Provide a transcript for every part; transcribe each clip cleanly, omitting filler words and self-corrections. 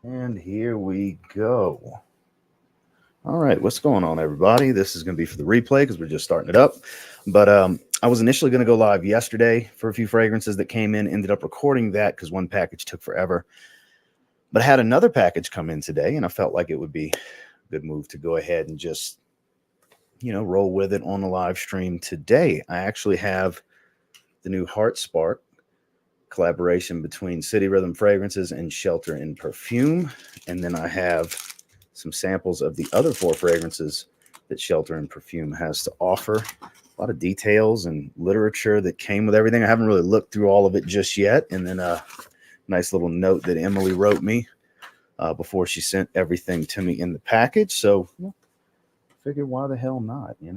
And here we go. All right, what's going on, everybody? This is going to be for the replay because we're just starting it up. But I was initially going to go live yesterday for a few fragrances that came in. Ended up recording that because one package took forever. But I had another package come in today, and I felt like it would be a good move to go ahead and just, roll with it on the live stream today. I actually have the new Heart Spark collaboration between City Rhythm Fragrances and Shelter in Perfume. And then I have some samples of the other 4 fragrances that Shelter in Perfume has to offer. A lot of details and literature that came with everything. I haven't really looked through all of it just yet. And then a nice little note that Emily wrote me before she sent everything to me in the package. So I figured, why the hell not, Let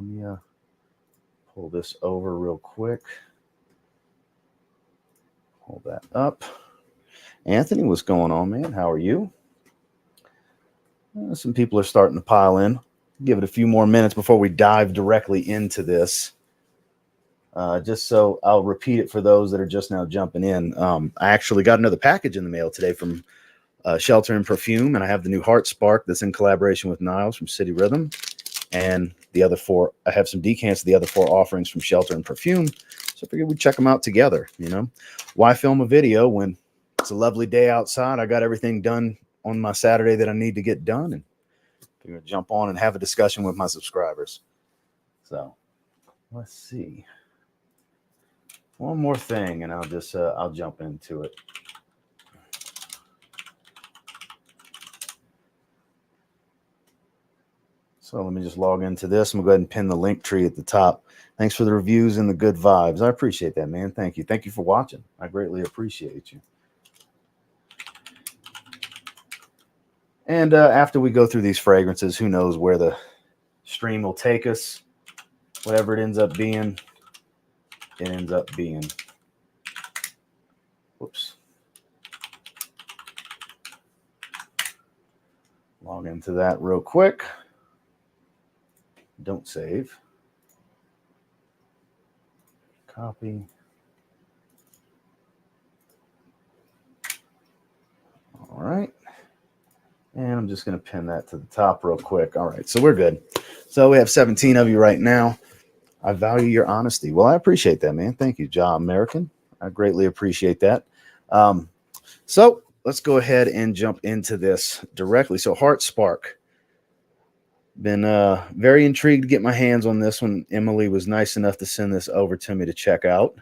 me pull this over real quick. Hold that up. Anthony, what's going on, man? How are you? Some people are starting to pile in. Give it a few more minutes before we dive directly into this. Just so I'll repeat it for those that are just now jumping in. I actually got another package in the mail today from Shelter and Perfume, and I have the new Heart Spark that's in collaboration with Niles from City Rhythm. And the other 4, I have some decants of the other 4 offerings from Shelter and Perfume. So I figured we'd check them out together, Why film a video when it's a lovely day outside? I got everything done on my Saturday that I need to get done, and figured jump on and have a discussion with my subscribers. So let's see. One more thing, and I'll jump into it. So let me just log into this. I'm going to go ahead and pin the link tree at the top. Thanks for the reviews and the good vibes. I appreciate that, man. Thank you. Thank you for watching. I greatly appreciate you. And after we go through these fragrances, who knows where the stream will take us. Whatever it ends up being, it ends up being. Whoops. Log into that real quick. Don't save. Copy. All right. And I'm just going to pin that to the top real quick. All right. So we're good. So we have 17 of you right now. I value your honesty. Well, I appreciate that, man. Thank you, Ja American. I greatly appreciate that. So let's go ahead and jump into this directly. So Heart Spark. Been very intrigued to get my hands on this one. Emily was nice enough to send this over to me to check out.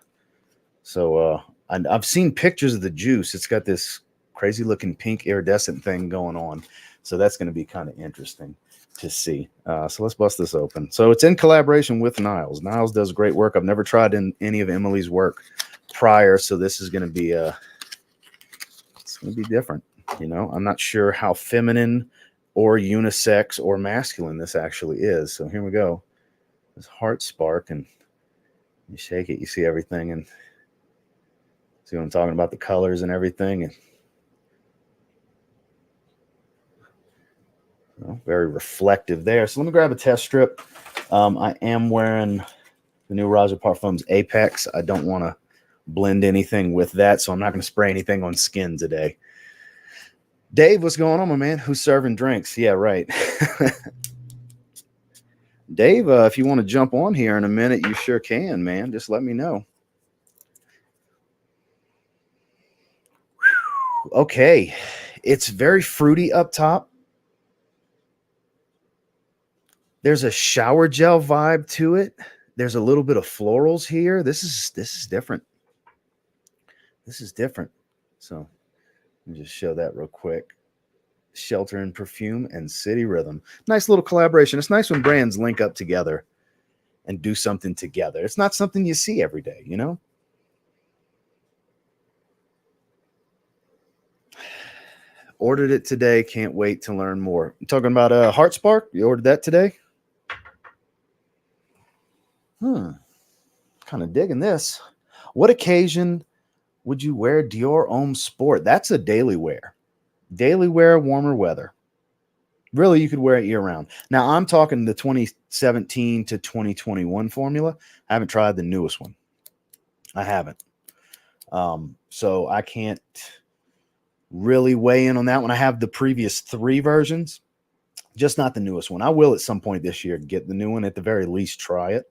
So I've seen pictures of the juice. It's got this crazy looking pink iridescent thing going on. So that's going to be kind of interesting to see. So let's bust this open. So it's in collaboration with Niles. Niles does great work. I've never tried any of Emily's work prior. So this is going to be it's going to be different. I'm not sure how feminine or unisex or masculine this actually is. So here we go. This Heart Spark, and you shake it, you see everything, and see what I'm talking about, the colors and everything. And very reflective there. So let me grab a test strip. I am wearing the new Roger Parfums Apex. I don't want to blend anything with that, so I'm not going to spray anything on skin today. Dave, what's going on, my man? Who's serving drinks? Yeah, right. Dave, if you want to jump on here in a minute, you sure can, man. Just let me know. Okay. It's very fruity up top. There's a shower gel vibe to it. There's a little bit of florals here. This is different. This is different. So let me just show that real quick. Shelter and Perfume and City Rhythm. Nice little collaboration. It's nice when brands link up together and do something together. It's not something you see every day, Ordered it today. Can't wait to learn more. I'm talking about Heart Spark. You ordered that today? Kind of digging this. What occasion would you wear Dior Homme Sport? That's a daily wear. Daily wear, warmer weather. Really, you could wear it year round. Now, I'm talking the 2017 to 2021 formula. I haven't tried the newest one. I haven't. So I can't really weigh in on that one. I have the previous 3 versions, just not the newest one. I will at some point this year get the new one, at the very least try it.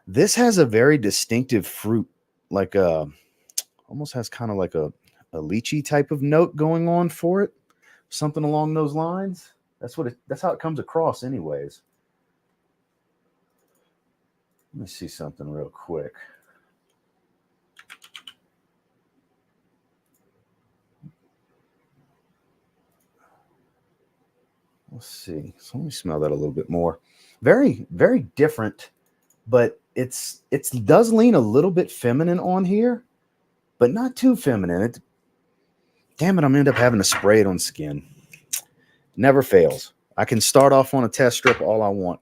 This has a very distinctive fruit, like almost has kind of like a lychee type of note going on for it. Something along those lines. That's how it comes across anyways. Let me see something real quick. Let's see. So let me smell that a little bit more. Very, very different, but it does lean a little bit feminine on here, but not too feminine. Damn it, I'm gonna end up having to spray it on skin. Never fails. I can start off on a test strip all I want.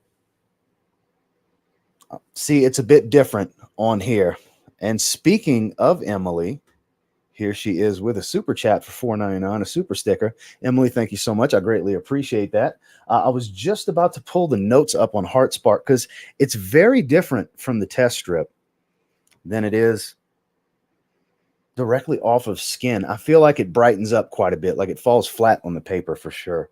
See, it's a bit different on here. And speaking of Emily, here she is with a super chat for $4.99, a super sticker. Emily, thank you so much. I greatly appreciate that. I was just about to pull the notes up on Heart Spark because it's very different from the test strip than it is directly off of skin. I feel like it brightens up quite a bit, like it falls flat on the paper for sure.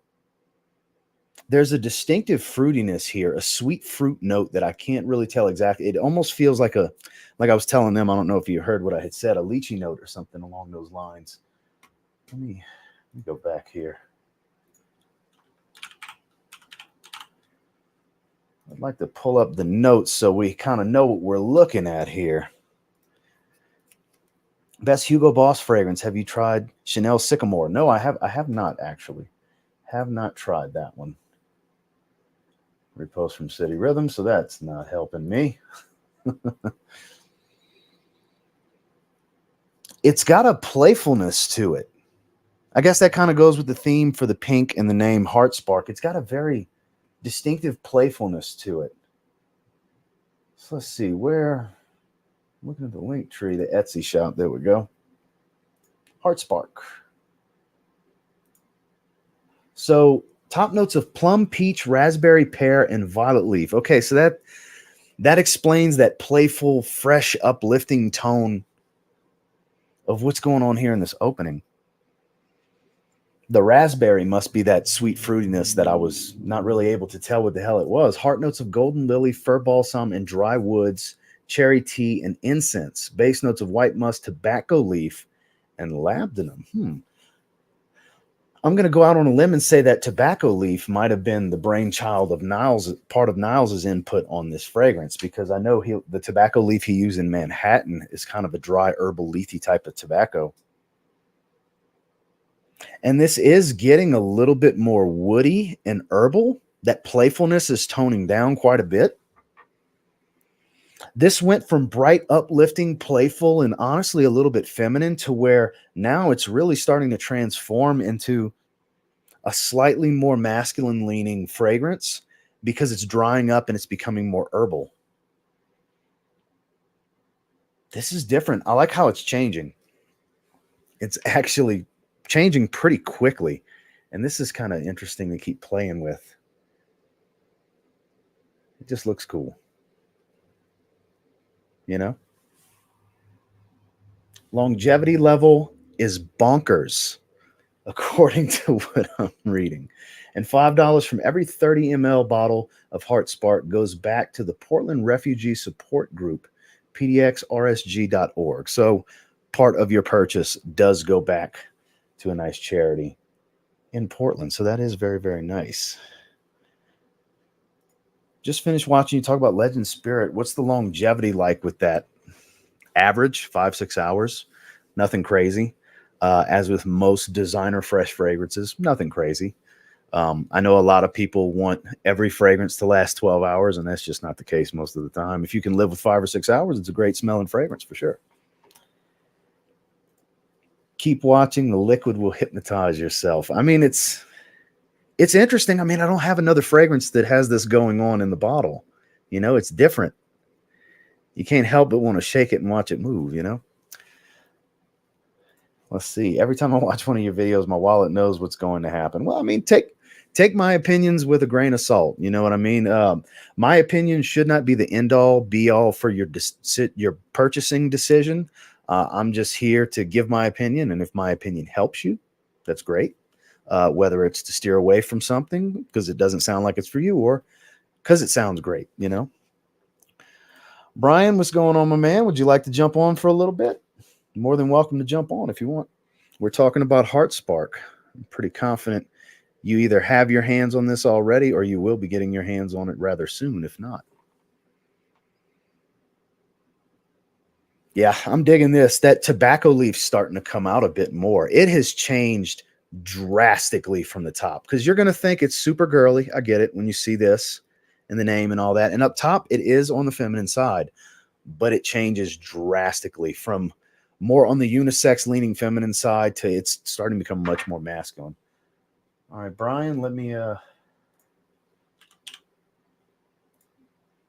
There's a distinctive fruitiness here, a sweet fruit note that I can't really tell exactly. It almost feels like like I was telling them, I don't know if you heard what I had said, a lychee note or something along those lines. Let me go back here. I'd like to pull up the notes so we kind of know what we're looking at here. Best Hugo Boss fragrance. Have you tried Chanel Sycamore? No, I have not actually. Have not tried that one. Repost from City Rhythm, so that's not helping me. It's got a playfulness to it. I guess that kind of goes with the theme for the pink and the name Heart Spark. It's got a very distinctive playfulness to it. So let's see where. Looking at the link tree, the Etsy shop. There we go. Heart Spark. So top notes of plum, peach, raspberry, pear, and violet leaf. Okay, so that explains that playful, fresh, uplifting tone of what's going on here in this opening. The raspberry must be that sweet fruitiness that I was not really able to tell what the hell it was. Heart notes of golden lily, fir balsam, and dry woods, cherry tea, and incense. Base notes of white musk, tobacco leaf, and labdanum. I'm going to go out on a limb and say that tobacco leaf might have been the brainchild of Niles, part of Niles's input on this fragrance, because I know the tobacco leaf he used in Manhattan is kind of a dry, herbal, leafy type of tobacco. And this is getting a little bit more woody and herbal. That playfulness is toning down quite a bit. This went from bright, uplifting, playful, and honestly a little bit feminine to where now it's really starting to transform into a slightly more masculine leaning fragrance because it's drying up and it's becoming more herbal. This is different. I like how it's changing. It's actually changing pretty quickly. And this is kind of interesting to keep playing with. It just looks cool. You know? Longevity level is bonkers, according to what I'm reading. And $5 from every 30 ml bottle of Heart Spark goes back to the Portland Refugee Support Group, pdxrsg.org. So part of your purchase does go back to a nice charity in Portland. So that is very, very nice. Just finished watching you talk about Legend Spirit. What's the longevity like with that? Average 5-6 hours, nothing crazy. As with most designer fresh fragrances, nothing crazy. I know a lot of people want every fragrance to last 12 hours, and that's just not the case most of the time. If you can live with 5 or 6 hours, it's a great smelling fragrance for sure. Keep watching. The liquid will hypnotize yourself. I mean, it's interesting. I mean, I don't have another fragrance that has this going on in the bottle. You know, it's different. You can't help but want to shake it and watch it move, you know? Let's see. Every time I watch one of your videos, my wallet knows what's going to happen. Well, I mean, take my opinions with a grain of salt. You know what I mean? My opinion should not be the end all be all for your purchasing decision. I'm just here to give my opinion, and if my opinion helps you, that's great. Whether it's to steer away from something because it doesn't sound like it's for you, or because it sounds great, you know. Brian, what's going on, my man? Would you like to jump on for a little bit? More than welcome to jump on if you want. We're talking about Heart Spark. I'm pretty confident you either have your hands on this already or you will be getting your hands on it rather soon, if not. Yeah, I'm digging this. That tobacco leaf's starting to come out a bit more. It has changed drastically from the top because you're going to think it's super girly. I get it when you see this and the name and all that. And up top, it is on the feminine side, but it changes drastically from more on the unisex leaning feminine side to it's starting to become much more masculine. All right, Brian, let me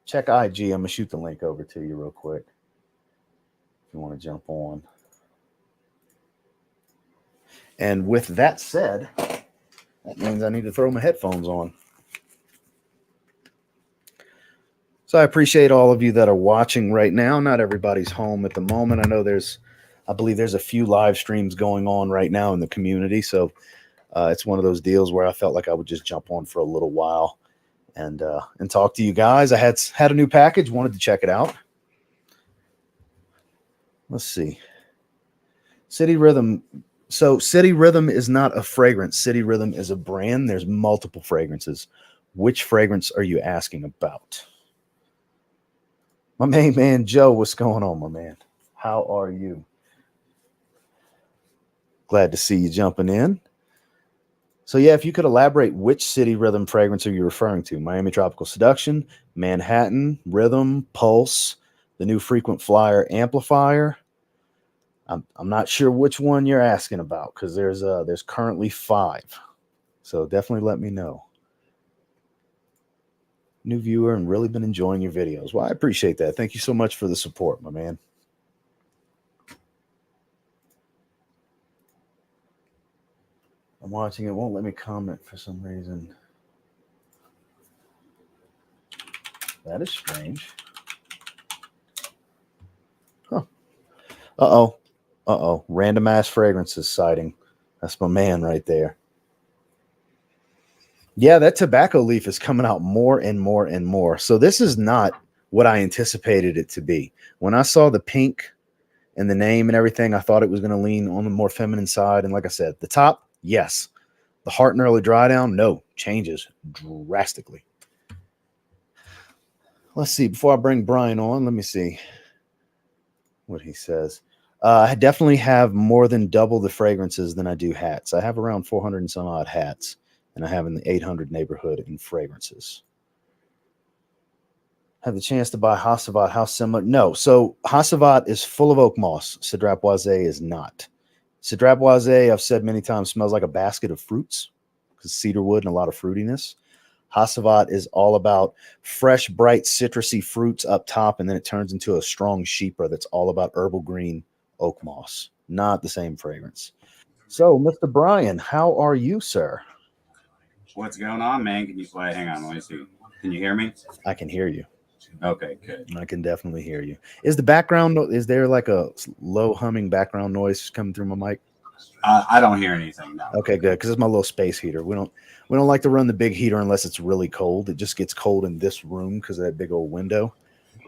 check IG. I'm going to shoot the link over to you real quick if you want to jump on. And with that said, that means I need to throw my headphones on. So I appreciate all of you that are watching right now. Not everybody's home at the moment. I know I believe there's a few live streams going on right now in the community. So it's one of those deals where I felt like I would just jump on for a little while and talk to you guys. I had a new package, wanted to check it out. Let's see. City Rhythm. So City Rhythm is not a fragrance. City Rhythm is a brand. There's multiple fragrances. Which fragrance are you asking about? My main man, Joe, what's going on, my man? How are you? Glad to see you jumping in. So yeah, if you could elaborate, which City Rhythm fragrance are you referring to? Miami Tropical Seduction, Manhattan, Rhythm, Pulse, the new Frequent Flyer Amplifier. I'm not sure which one you're asking about because there's currently 5. So definitely let me know. New viewer and really been enjoying your videos. Well, I appreciate that. Thank you so much for the support, my man. I'm watching it. Won't let me comment for some reason. That is strange. Huh. Uh-oh. Uh-oh. Random ass fragrances sighting. That's my man right there. Yeah, that tobacco leaf is coming out more and more and more. So this is not what I anticipated it to be. When I saw the pink and the name and everything, I thought it was going to lean on the more feminine side. And like I said, the top, yes. The heart and early dry down, no. Changes drastically. Let's see. Before I bring Brian on, let me see what he says. I definitely have more than double the fragrances than I do hats. I have around 400 and some odd hats, and I have in the 800 neighborhood in fragrances. Have the chance to buy Hassavat. How similar? No. So Hassavat is full of oak moss. Cedrat Boisé is not. Cedrat Boisé, I've said many times, smells like a basket of fruits because cedar wood and a lot of fruitiness. Hassavat is all about fresh, bright, citrusy fruits up top, and then it turns into a strong chypre that's all about herbal green oak moss. Not the same fragrance. So, Mr. Brian, how are you, sir? What's going on, man? Can you wait? Hang on, let me see. Can you hear me? I can hear you. Okay, good. I can definitely hear you. Is the background? Is there like a low humming background noise coming through my mic? I don't hear anything now. Okay, good. Because it's my little space heater. We don't like to run the big heater unless it's really cold. It just gets cold in this room because of that big old window.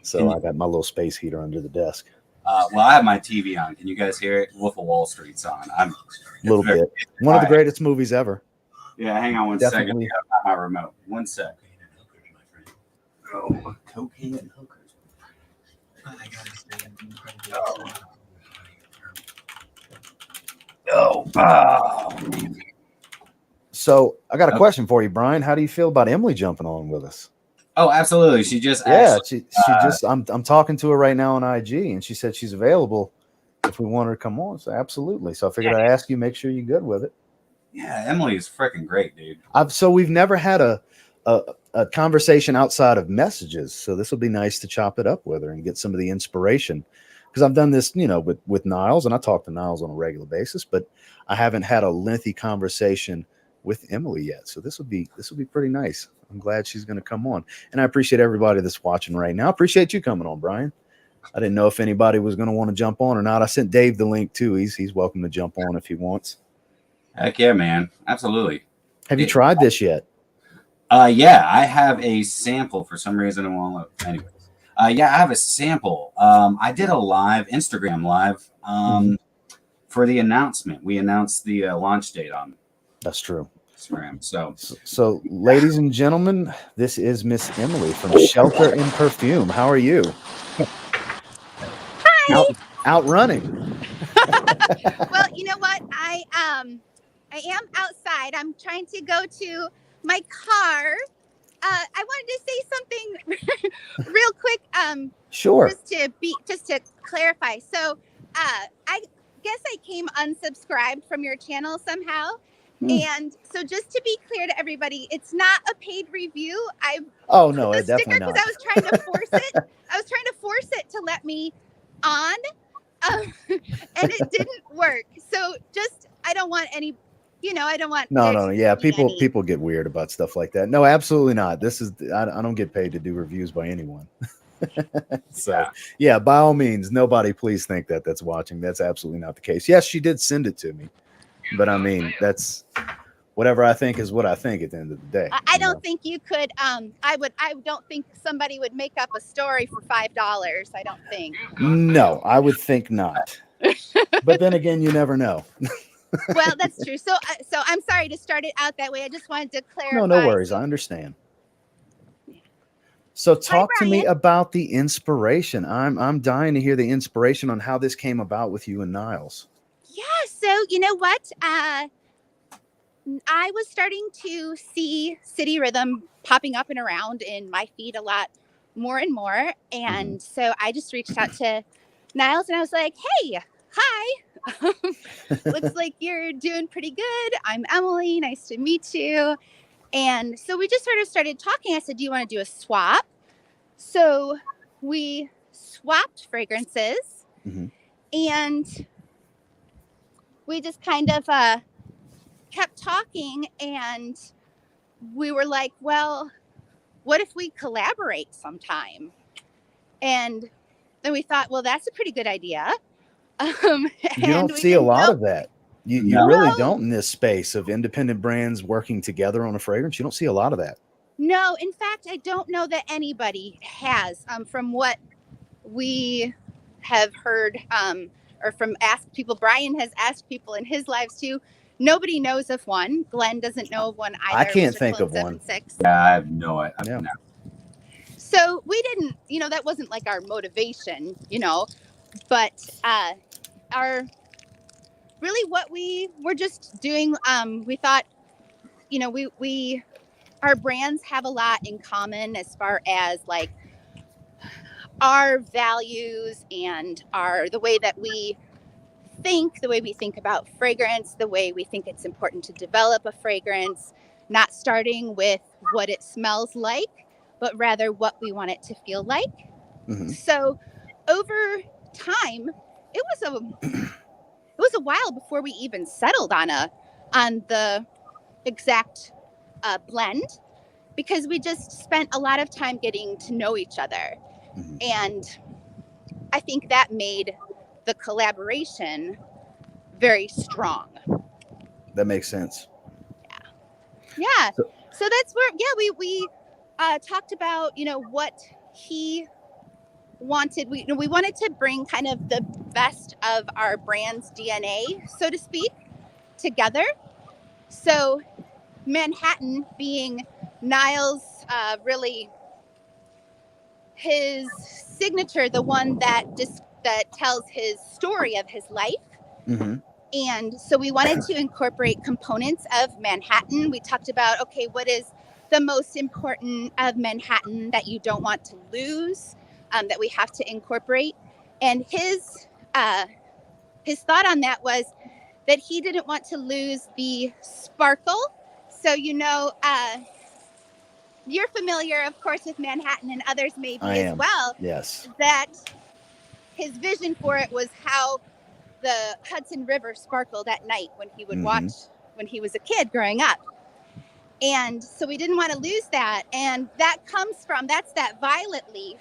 So I got my little space heater under the desk. Well, I have my TV on. Can you guys hear it? Wolf of Wall Street's on. A little bit. One of the greatest movies ever. Yeah, hang on one second. I got my remote. 1 sec. Oh, cocaine and hookers. So I got a question for you, Brian. How do you feel about Emily jumping on with us? Oh, absolutely. She just she just I'm talking to her right now on IG, and she said she's available if we want her to come on. So absolutely. So I figured I'd ask you, make sure you're good with it. Yeah, Emily is freaking great, dude. So we've never had a conversation outside of messages. So this will be nice to chop it up with her and get some of the inspiration. Because I've done this, with Niles, and I talk to Niles on a regular basis, but I haven't had a lengthy conversation with Emily yet. So this will be pretty nice. I'm glad she's going to come on. And I appreciate everybody that's watching right now. I appreciate you coming on, Brian. I didn't know if anybody was going to want to jump on or not. I sent Dave the link too. He's welcome to jump on if he wants. Heck yeah, man. Absolutely. Have you tried this yet? Yeah, I have a sample for some reason. Anyways. Yeah, I have a sample. I did a live Instagram live for the announcement. We announced the launch date on. That's true. Instagram. So, ladies and gentlemen, this is Miss Emily from Shelter and Perfume. How are you? Hi. Out running. Well, you know what? I am outside. I'm trying to go to my car. I wanted to say something real quick. Sure. Just to clarify. So, I guess I came unsubscribed from your channel somehow. And so, just to be clear to everybody, it's not a paid review. Oh no, it definitely not. Because I was trying to force it. I was trying to force it to let me on, and it didn't work. So, I don't want any. I don't want. No. Yeah, people get weird about stuff like that. No, absolutely not. I don't get paid to do reviews by anyone. So yeah, by all means, nobody please think that's watching. That's absolutely not the case. Yes, she did send it to me, but I mean that's whatever I think is what I think at the end of the day. I don't think you could. I don't think somebody would make up a story for $5. I don't think. No, I would think not. But then again, you never know. Well, that's true. So I'm sorry to start it out that way. I just wanted to clarify. No worries. I understand. So talk to me about the inspiration. I'm dying to hear the inspiration on how this came about with you and Niles. Yeah. So you know what? I was starting to see City Rhythm popping up and around in my feed a lot more and more. And so I just reached out to Niles and I was like, hey, hi. Looks like you're doing pretty good. I'm Emily. Nice to meet you. And so we just sort of started talking. I said, do you want to do a swap? So we swapped fragrances and we just kind of kept talking and we were like, well, what if we collaborate sometime? And then we thought, well, that's a pretty good idea. You don't see a lot of that. You really don't in this space of independent brands working together on a fragrance. You don't see a lot of that. No, in fact, I don't know that anybody has. From what we have heard, or from asked people, Brian has asked people in his lives too. Nobody knows of one. Glenn doesn't know of one either. I can't think of one. Yeah, I have no idea. Yeah. So we didn't, that wasn't like our motivation, but what we were just doing, we thought, our brands have a lot in common as far as like our values and the way that we think about fragrance, the way we think it's important to develop a fragrance, not starting with what it smells like, but rather what we want it to feel like. So over time, it was a while before we even settled on the exact blend, because we just spent a lot of time getting to know each other. And I think that made the collaboration very strong. That makes sense. Yeah. So that's where, we talked about, what he wanted. We wanted to bring kind of the best of our brand's DNA, so to speak, together. So Manhattan being Niles, really his signature, the one that tells his story of his life. And so we wanted to incorporate components of Manhattan. We talked about, okay, what is the most important of Manhattan that you don't want to lose, that we have to incorporate. And his thought on that was that he didn't want to lose the sparkle. So, you're familiar, of course, with Manhattan, and others may be as well. Yes. That his vision for it was how the Hudson River sparkled at night when he would watch when he was a kid growing up. And so we didn't want to lose that. And that comes from, that's that violet leaf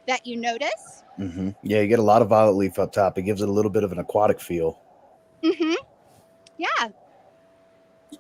that you notice. Yeah, you get a lot of violet leaf up top. It gives it a little bit of an aquatic feel. Yeah.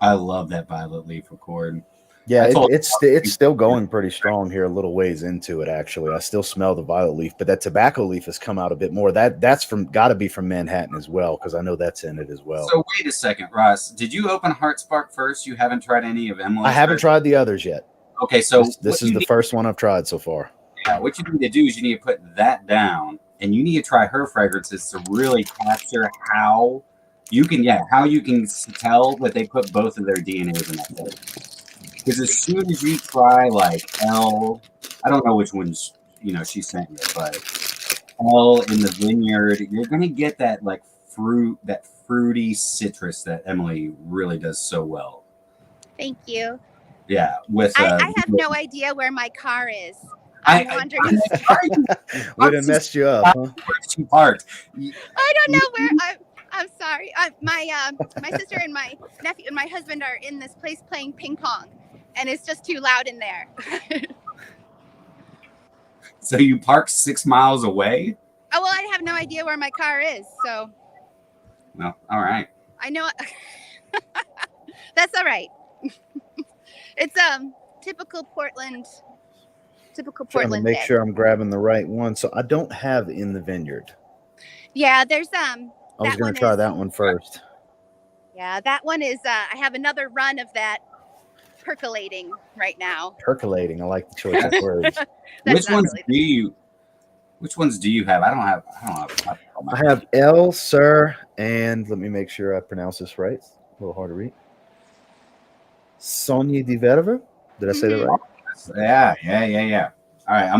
I love that violet leaf accord. Yeah, it's still going pretty strong here. A little ways into it, actually. I still smell the violet leaf, but that tobacco leaf has come out a bit more. That's got to be from Manhattan as well, because I know that's in it as well. So wait a second, Ross. Did you open Heart Spark first? You haven't tried any of Emily's? I haven't tried the others yet. Okay, so this is the first one I've tried so far. Yeah, what you need to do is you need to put that down, and you need to try her fragrances to really capture how you can tell that they put both of their DNAs in that flavor. Because as soon as you try like L, I don't know which ones she sent you, but L in the Vineyard, you're gonna get that like fruity citrus that Emily really does so well. Thank you. Yeah, I have no idea where my car is. Would have messed you up, huh? Where's you parked? I don't know where. I'm sorry. My sister and my nephew and my husband are in this place playing ping pong, and it's just too loud in there. So you parked 6 miles away? Oh, well, I have no idea where my car is, so. Well, all right. I know. That's all right. It's typical Portland. Trying to make sure I'm grabbing the right one. So I don't have In the Vineyard. Yeah, there's I was going to try that one first. Yeah, that one is. I have another run of that percolating right now. Percolating. I like the choice of words. Which ones do you have? I don't have. I have El Sir, and let me make sure I pronounce this right. A little hard to read. Sonia di Verve. Did I say that right? Yeah. All right, I'll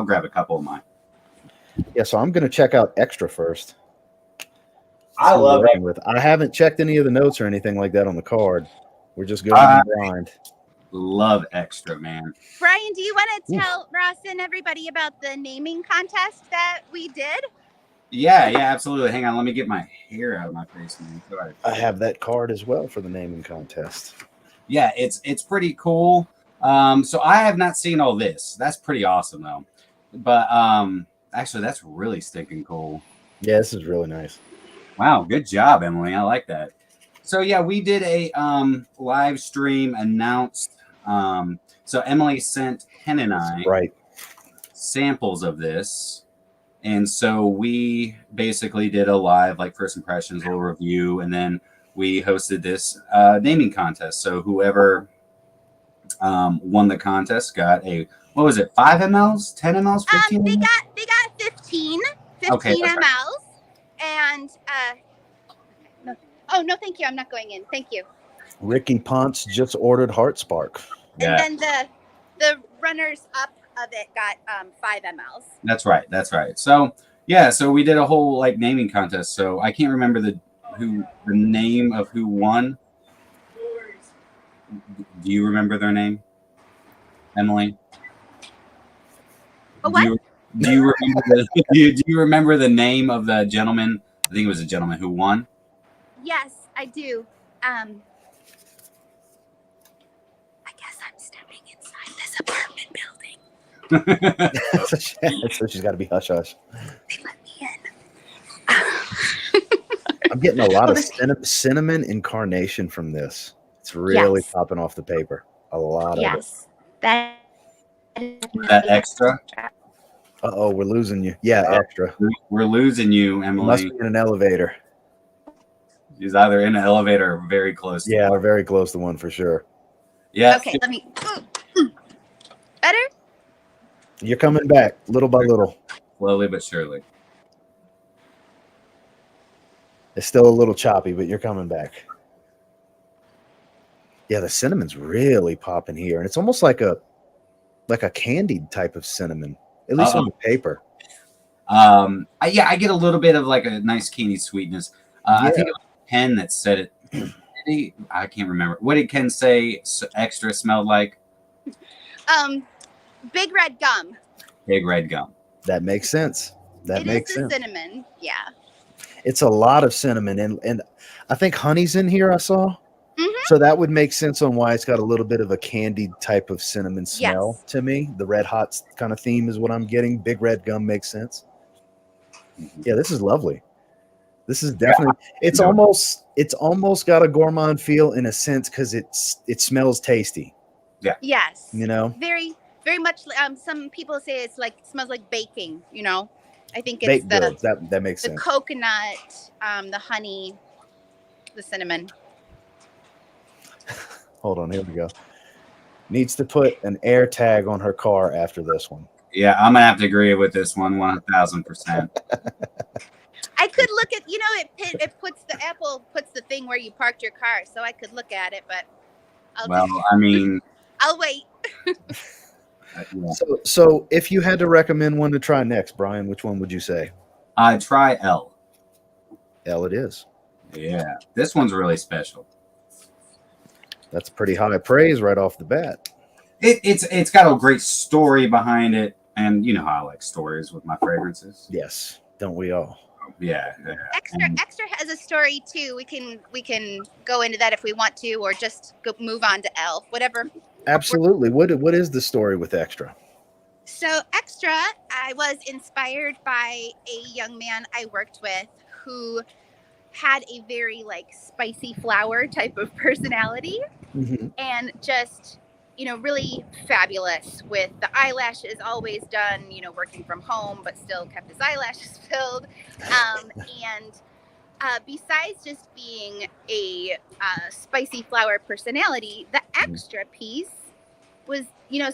grab a couple of mine. Yeah, so I'm gonna check out Extra first. I love it. I haven't checked any of the notes or anything like that on the card. We're just going blind. Love Extra, man. Brian, do you want to tell Ross and everybody about the naming contest that we did? Yeah, absolutely. Hang on, let me get my hair out of my face, man. Sorry. I have that card as well for the naming contest. Yeah, it's pretty cool. So I have not seen all this. That's pretty awesome, though. But actually, that's really stinking cool. Yeah, this is really nice. Wow, good job, Emily. I like that. So yeah, we did a live stream announced. So Emily sent Ken and I samples of this, and so we basically did a live first impressions, little review, and then we hosted this naming contest. So whoever won the contest got a, what was it, 5 mLs, 10 mLs, 15 mLs? They got 15 okay, mLs. Right. And no, thank you. I'm not going in. Thank you. Ricky Ponce just ordered Heart Spark. Yeah. And then the runners up of it got 5 mLs. That's right. So yeah, so we did a whole naming contest. So I can't remember the name of who won. Do you remember their name, Emily? What? Do you remember do you remember the name of the gentleman? I think it was a gentleman who won. Yes, I do. I guess I'm stepping inside this apartment building. So she's got to be hush hush. They let me in. I'm getting a lot of cinnamon and carnation from this. It's really popping off the paper. A lot of it. That Extra. Uh-oh, we're losing you. Yeah, Extra. We're losing you, Emily. Must be in an elevator. She's either in an elevator or very close. Yeah, we're very close to one for sure. Yeah. Okay, let me. Better? You're coming back little by little. Slowly but surely. It's still a little choppy, but you're coming back. Yeah, the cinnamon's really popping here, and it's almost like a candied type of cinnamon, at least on the paper. I get a little bit of a nice candy sweetness. I think it was Ken that said it. I can't remember. What did Ken say Extra smelled like? Big red gum. Big red gum. That makes sense. That makes sense. Cinnamon, yeah. It's a lot of cinnamon, and I think honey's in here. I saw. So that would make sense on why it's got a little bit of a candied type of cinnamon smell Yes. to me. The red hot kind of theme is what I'm getting. Big red gum makes sense. Yeah, this is lovely. This is definitely it's almost got a gourmand feel in a sense because it smells tasty. Yes. You know, Very, very much. Some people say it's like smells like baking. You know, I think it's baked the goods. That makes the sense. coconut, the honey, the cinnamon. Hold on, here we go. Needs to put an air tag on her car after this one. Yeah, I'm gonna have to agree with this one 1,000%. I could look at, it puts the thing where you parked your car, so I could look at it, but I'll wait. So if you had to recommend one to try next, Brian, which one would you say? Try L. L it is. Yeah, this one's really special. That's pretty high praise right off the bat. It's got a great story behind it, and you know how I like stories with my fragrances. Yes, don't we all? Yeah. Extra has a story too. We can go into that if we want to, or just move on to L, whatever. Absolutely. What is the story with Extra? So Extra, I was inspired by a young man I worked with who had a very like spicy flower type of personality, and just really fabulous with the eyelashes, always done, working from home, but still kept his eyelashes filled. And besides just being a spicy flower personality, the extra piece was,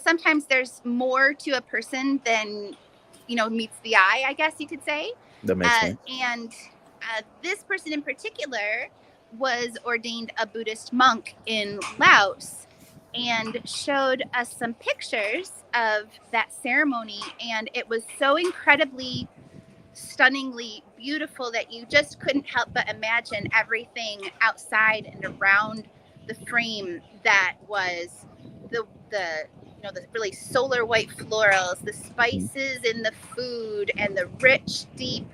sometimes there's more to a person than, meets the eye, I guess you could say. That makes sense. And this person in particular was ordained a Buddhist monk in Laos, and showed us some pictures of that ceremony, and it was so incredibly stunningly beautiful that you just couldn't help but imagine everything outside and around the frame that was the really solar white florals, the spices in the food, and the rich deep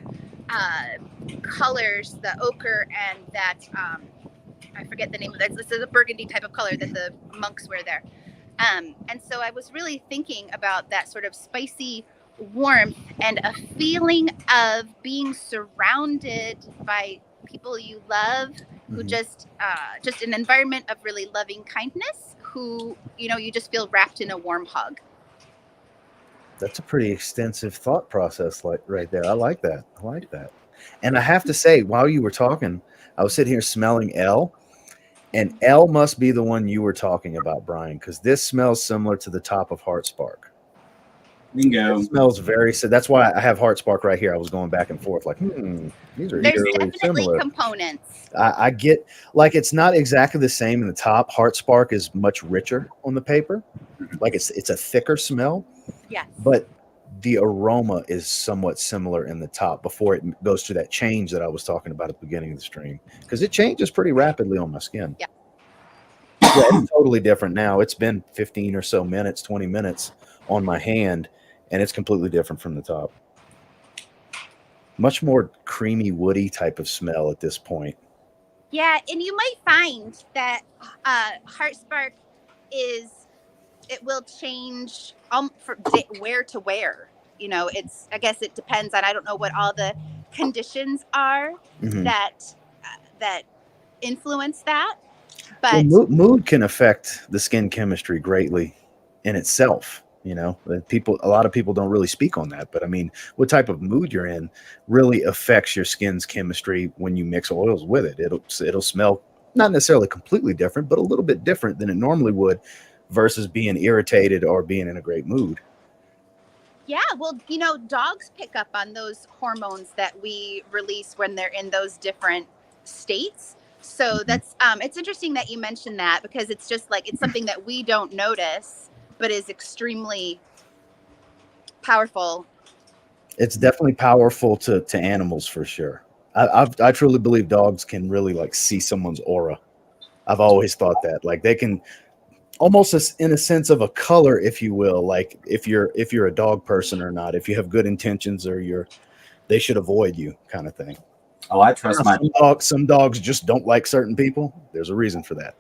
colors, the ochre, and that I forget the name of that. This is a burgundy type of color that the monks wear there. And so I was really thinking about that sort of spicy warmth and a feeling of being surrounded by people you love, who just an environment of really loving kindness, who, you just feel wrapped in a warm hug. That's a pretty extensive thought process right there. I like that. And I have to say, while you were talking, I was sitting here smelling L. And L must be the one you were talking about, Brian, because this smells similar to the top of Heart Spark. Bingo. It smells very. So that's why I have Heart Spark right here. I was going back and forth, like, these are There's eerily definitely similar components. I get, like, it's not exactly the same in the top. Heart Spark is much richer on the paper, like it's a thicker smell. Yes. But the aroma is somewhat similar in the top before it goes through that change that I was talking about at the beginning of the stream, because it changes pretty rapidly on my skin. Yeah. Yeah, it's totally different now. It's been 15 or so minutes, 20 minutes on my hand, and it's completely different from the top. Much more creamy, woody type of smell at this point. Yeah, and you might find that Heart Spark it will change from where to where. I guess it depends on, I don't know what all the conditions are that influence that. But mood can affect the skin chemistry greatly in itself. A lot of people don't really speak on that, but I mean, what type of mood you're in really affects your skin's chemistry when you mix oils with it. It'll smell not necessarily completely different, but a little bit different than it normally would, versus being irritated or being in a great mood. Yeah, well, dogs pick up on those hormones that we release when they're in those different states. So that's it's interesting that you mentioned that, because it's just like, it's something that we don't notice, but is extremely powerful. It's definitely powerful to animals for sure. I truly believe dogs can really like see someone's aura. I've always thought that, like, they can almost in a sense of a color, if you will, like if you're a dog person or not, if you have good intentions or they should avoid you kind of thing. Oh, I trust some dogs just don't like certain people. There's a reason for that.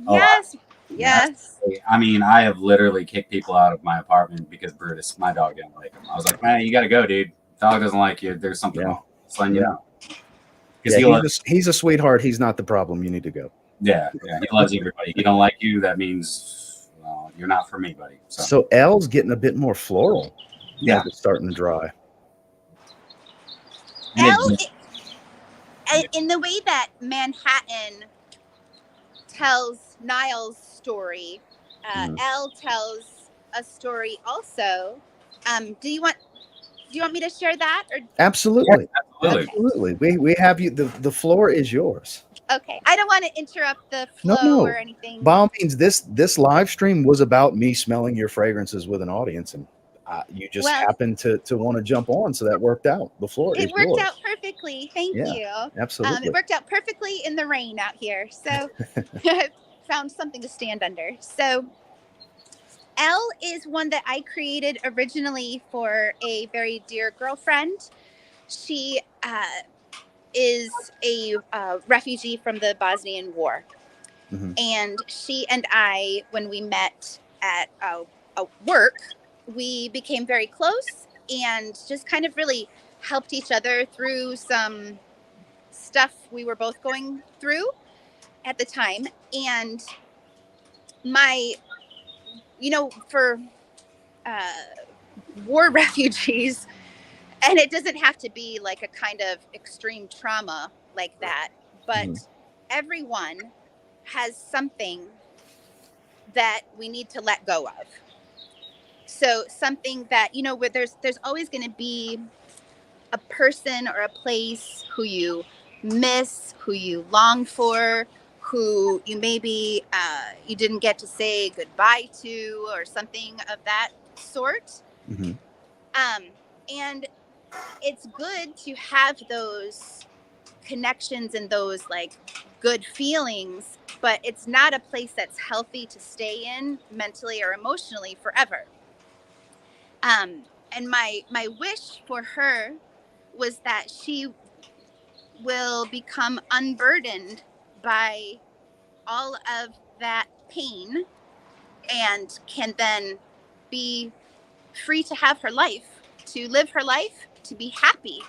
Oh, Yes. yeah. Yes. I mean, I have literally kicked people out of my apartment because Brutus, my dog, didn't like him. I was like, man, you got to go, dude. Dog doesn't like you. There's something Yeah. wrong. Just letting you know. Yeah, Because he's a sweetheart. He's not the problem. You need to go. yeah, he loves everybody. He don't like you. That means you're not for me, buddy. So L's getting a bit more floral. Yeah, it's starting to dry. L, in the way that Manhattan tells Niall's story, L tells a story also. Do you want me to share that? Or Absolutely. Yeah, absolutely. We have you. The floor is yours. Okay, I don't want to interrupt the flow No. or anything. By all means, this live stream was about me smelling your fragrances with an audience, and you just happened to want to jump on, so that worked out. The floor is yours. It worked out perfectly. Thank you. Absolutely. It worked out perfectly in the rain out here, so I found something to stand under. So L is one that I created originally for a very dear girlfriend. She is a refugee from the Bosnian War. And she and I, when we met at work, we became very close and just kind of really helped each other through some stuff we were both going through at the time. And for war refugees, and it doesn't have to be like a kind of extreme trauma like that, but everyone has something that we need to let go of. So something that, where there's always going to be a person or a place who you miss, who you long for, who you maybe you didn't get to say goodbye to, or something of that sort. And it's good to have those connections and those like good feelings, but it's not a place that's healthy to stay in mentally or emotionally forever. And my wish for her was that she will become unburdened by all of that pain and can then be free to have her life, to live her life, to be happy.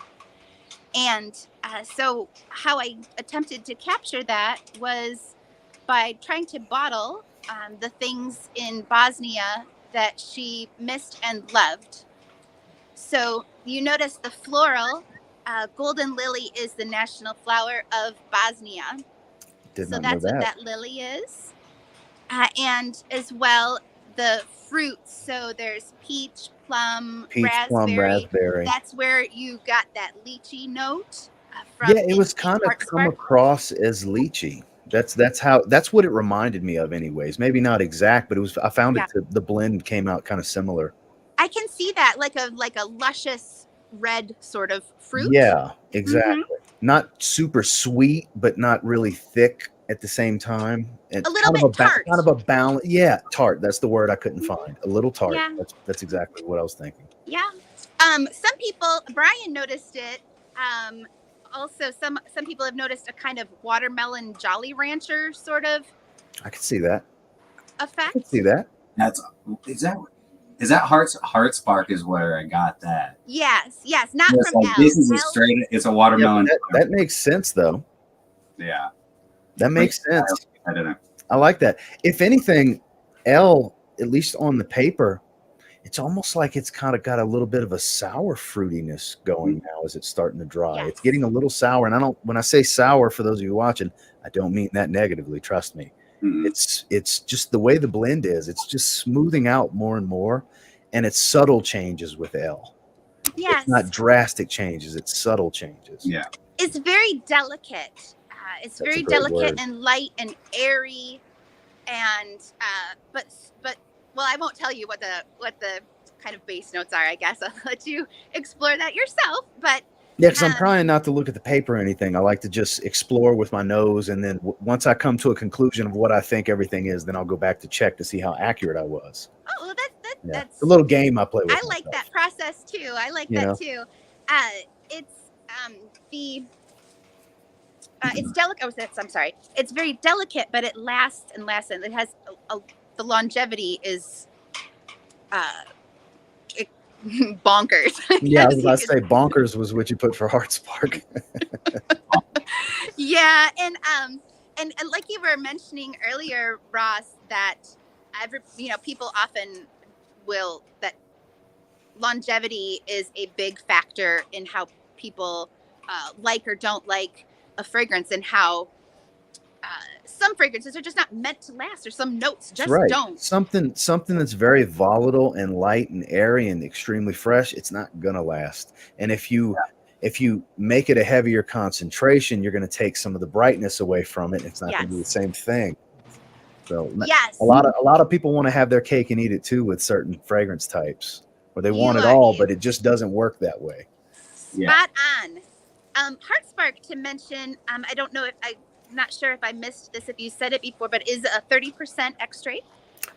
And so how I attempted to capture that was by trying to bottle the things in Bosnia that she missed and loved. So you notice the floral, golden lily is the national flower of Bosnia. So that's what that lily is. And as well, the fruits. So there's peach, plum, raspberry. That's where you got that lychee note from. Yeah, it was kind of come across as lychee. That's what it reminded me of anyways. Maybe not exact, but it was, I found the blend came out kind of similar. I can see that like a luscious red sort of fruit. Yeah, exactly. Not super sweet, but not really thick at the same time. And a little bit tart. Kind of a balance. Yeah, tart. That's the word I couldn't find. A little tart. Yeah. That's exactly what I was thinking. Yeah. Some people, Brian noticed it. Also, some people have noticed a kind of watermelon Jolly Rancher sort of. I can see that. Effect. I can see that. Is that Heart Spark is where I got that? Yes, not from L. This is it's a watermelon. Yeah, that makes sense though. Yeah. That makes sense. I don't know. I like that. If anything, L, at least on the paper, it's almost like it's kind of got a little bit of a sour fruitiness going now as it's starting to dry. Yes. It's getting a little sour. And when I say sour, for those of you watching, I don't mean that negatively. Trust me. It's just the way the blend is. It's just smoothing out more and more. And it's subtle changes with L. Yes. It's not drastic changes. It's subtle changes. Yeah. It's very delicate. It's very delicate and light and airy, and but well, I won't tell you what the kind of base notes are. I guess I'll let you explore that yourself. But yeah, because I'm trying not to look at the paper or anything. I like to just explore with my nose, and then once I come to a conclusion of what I think everything is, then I'll go back to check to see how accurate I was. Oh, well, that's a little game I play with. I like that process too. I like that too. It's it's delicate. Oh, I'm sorry. It's very delicate, but it lasts and lasts, and it has the longevity is it, bonkers. Yeah, I was You about to could- say bonkers was what you put for Heart Spark. Yeah, and like you were mentioning earlier, Ross, that people often will that longevity is a big factor in how people like or don't like a fragrance, and how some fragrances are just not meant to last, or some notes That's just right. don't. Something that's very volatile and light and airy and extremely fresh, it's not gonna last. And if you make it a heavier concentration, you're gonna take some of the brightness away from it. It's not gonna be the Yes. same thing. So Yes. a lot of people want to have their cake and eat it too with certain fragrance types, where they want it are- all, but it just doesn't work that way. Spot on. Heart Spark to mention, I don't know if I'm not sure if I missed this, if you said it before, but is a 30% extrait.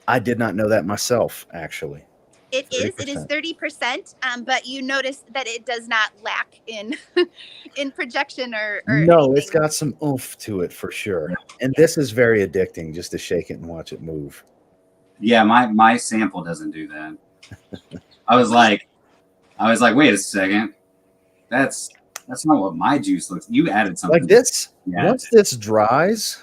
I did not know that myself, actually. It 30%. is 30%, but you notice that it does not lack in in projection or No, anything. it's got some oomph to it for sure. And this is very addicting, just to shake it and watch it move. Yeah, my sample doesn't do that. I was like, wait a second. That's not what my juice looks. You added something Like this, Yeah. once this dries,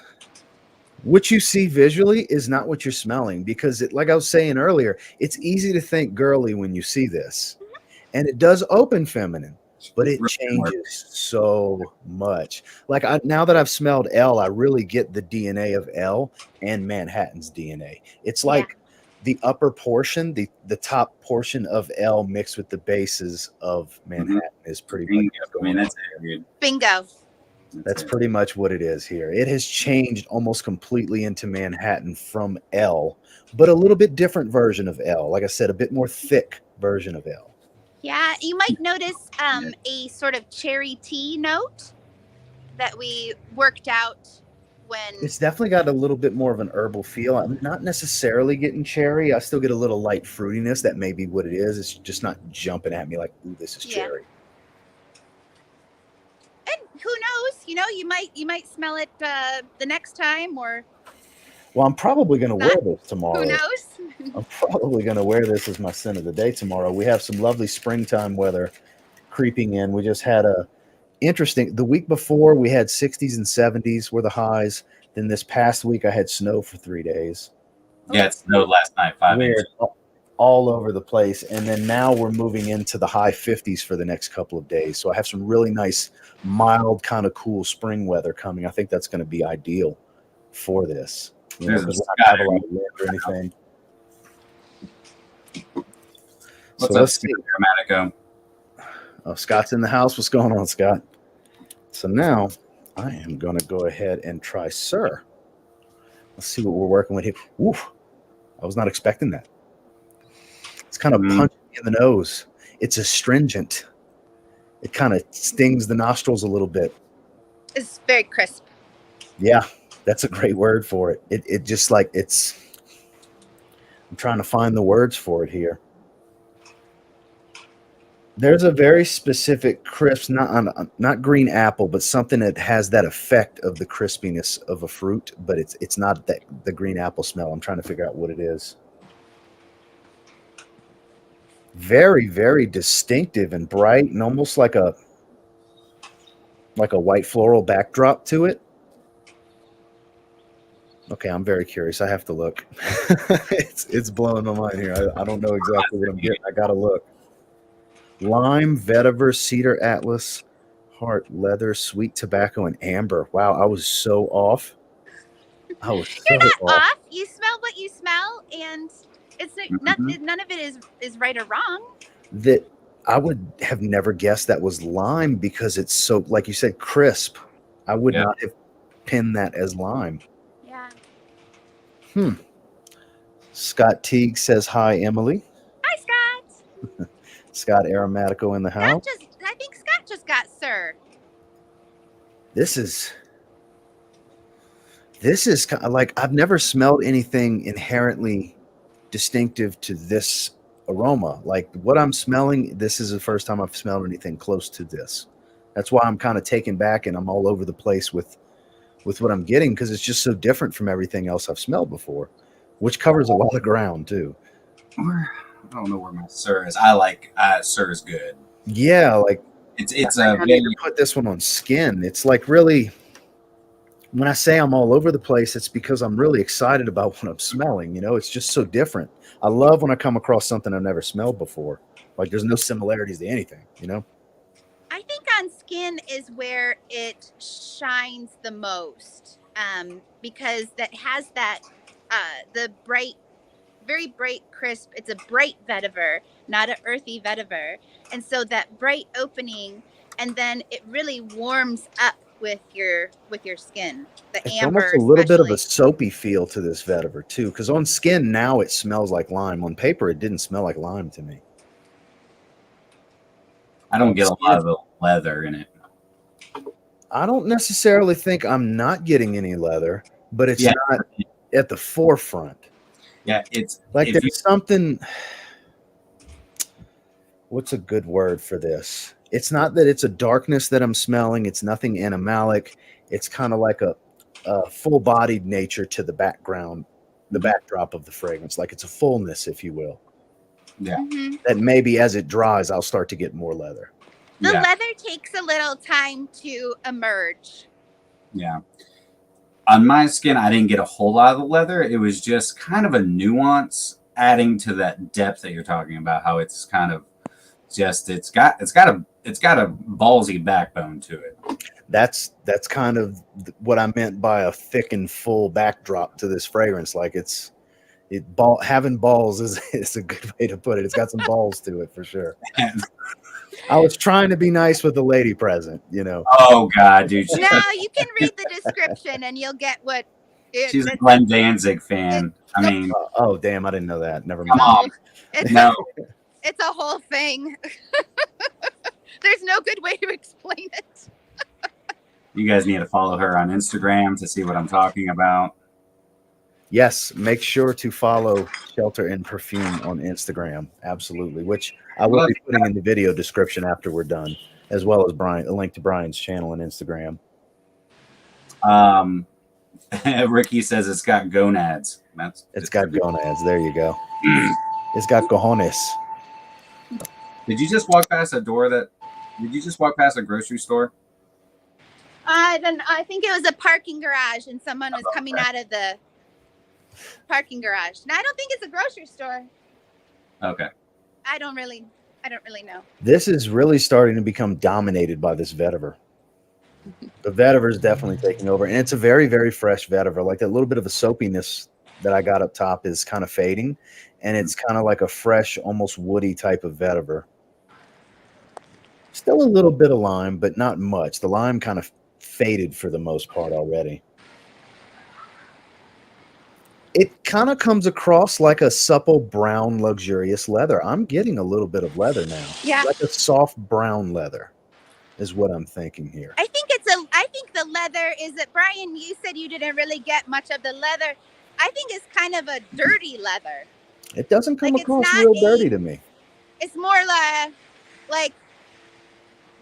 what you see visually is not what you're smelling, because like I was saying earlier, it's easy to think girly when you see this. And it does open feminine, but it changes so much. Like now that I've smelled L, I really get the DNA of L and Manhattan's DNA. It's like the upper portion, the top portion of L mixed with the bases of Manhattan is pretty much I mean, that's it, dude. Bingo. That's pretty much what it is here. It has changed almost completely into Manhattan from L, but a little bit different version of L. Like I said, a bit more thick version of L. Yeah, you might notice a sort of cherry tea note that we worked out when It's definitely got a little bit more of an herbal feel. I'm not necessarily getting cherry. I still get a little light fruitiness. That may be what it is. It's just not jumping at me like, ooh, this is cherry. And who knows? You might smell it the next time, or Well, I'm probably going to wear this tomorrow. who knows? I'm probably going to wear this as my scent of the day tomorrow. We have some lovely springtime weather creeping in. We just had the week before we had 60s and 70s were the highs. Then this past week I had snow for 3 days. Yeah, it snowed last night, 5 inches. All over the place. And then now we're moving into the high 50s for the next couple of days. So I have some really nice, mild, kind of cool spring weather coming. I think that's going to be ideal for this. Because we're not have a lot of wind or anything. What's So up, let's see. Dramatico? Oh, Scott's in the house. What's going on, Scott? So now I am going to go ahead and try Sir. Let's see what we're working with here. Oof. I was not expecting that. It's kind of punching in the nose. It's astringent. It kind of stings the nostrils a little bit. It's very crisp. Yeah, that's a great word for it. It just like it's. I'm trying to find the words for it here. There's a very specific crisp, not green apple, but something that has that effect of the crispiness of a fruit, but it's not the green apple smell. I'm trying to figure out what it is. Very, very distinctive and bright, and almost like a white floral backdrop to it. Okay, I'm very curious. I have to look. It's blowing my mind here. I don't know exactly what I'm getting. I gotta look. Lime, vetiver, cedar, atlas, heart, leather, sweet tobacco, and amber. Wow, I was so off. You're not off. You smell what you smell, and it's none of it is right or wrong. That I would have never guessed that was lime, because it's so, like you said, crisp. I would not have pinned that as lime. Yeah. Scott Teague says hi, Emily. Hi, Scott. Scott Aromatico in the house. I think Scott just got Sir. This is kind of like, I've never smelled anything inherently distinctive to this aroma. Like what I'm smelling, this is the first time I've smelled anything close to this. That's why I'm kind of taken back and I'm all over the place with what I'm getting, because it's just so different from everything else I've smelled before, which covers a lot of ground too. I don't know where my Sir is. I like Sir is good. Yeah, like It's I a need very to put this one on skin. It's like really, when I say I'm all over the place, it's because I'm really excited about what I'm smelling. You know, it's just so different. I love when I come across something I've never smelled before. Like there's no similarities to anything, you know? I think on skin is where it shines the most, because that has that the bright, very bright, crisp. It's a bright vetiver, not an earthy vetiver, and so that bright opening, and then it really warms up with your skin. The It's almost amber, a little bit of a especially. soapy feel to this vetiver too, because on skin now it smells like lime. On paper, it didn't smell like lime to me. I don't On get a skin, lot of the leather in it. I don't necessarily think I'm not getting any leather, but it's Yeah. not at the forefront. Yeah, it's Like if you, there's something. What's a good word for this? It's not that it's a darkness that I'm smelling. It's nothing animalic. It's kind of like a full-bodied nature to the background, the backdrop of the fragrance. Like it's a fullness, if you will. yeah, Mm-hmm. That maybe as it dries, I'll start to get more leather. The yeah, leather takes a little time to emerge. yeah. On my skin, I didn't get a whole lot of the leather. It was just kind of a nuance adding to that depth that you're talking about. How it's kind of just it's got a ballsy backbone to it. That's kind of what I meant by a thick and full backdrop to this fragrance. Like having balls is a good way to put it. It's got some balls to it for sure. I was trying to be nice with the lady present, you know. Oh God, dude, No, you can read the description and you'll get what she's a Glenn Danzig fan. I Nope. mean, Oh damn, I didn't know that. Never come mind. on, no. It's a whole thing. There's no good way to explain it. You guys need to follow her on Instagram to see what I'm talking about. Yes, make sure to follow Shelter and Perfume on Instagram. Absolutely, which I will be putting in the video description after we're done, as well as a link to Brian's channel and Instagram. Ricky says it's got gonads. It's got gonads. There you go. It's got cojones. Did you just walk past a door did you just walk past a grocery store? Then I think it was a parking garage and someone was coming out of the parking garage. Now I don't think it's a grocery store. Okay. I don't really know. This is really starting to become dominated by this vetiver. The vetiver is definitely taking over, and it's a very, very fresh vetiver. Like that little bit of a soapiness that I got up top is kind of fading, and it's kind of like a fresh, almost woody type of vetiver. Still a little bit of lime, but not much. The lime kind of faded for the most part already. It kind of comes across like a supple brown luxurious leather. I'm getting a little bit of leather now. Yeah. Like a soft brown leather is what I'm thinking here. I think the leather is that, Brian, you said you didn't really get much of the leather. I think it's kind of a dirty leather. It doesn't come Like, across real dirty to me. It's more like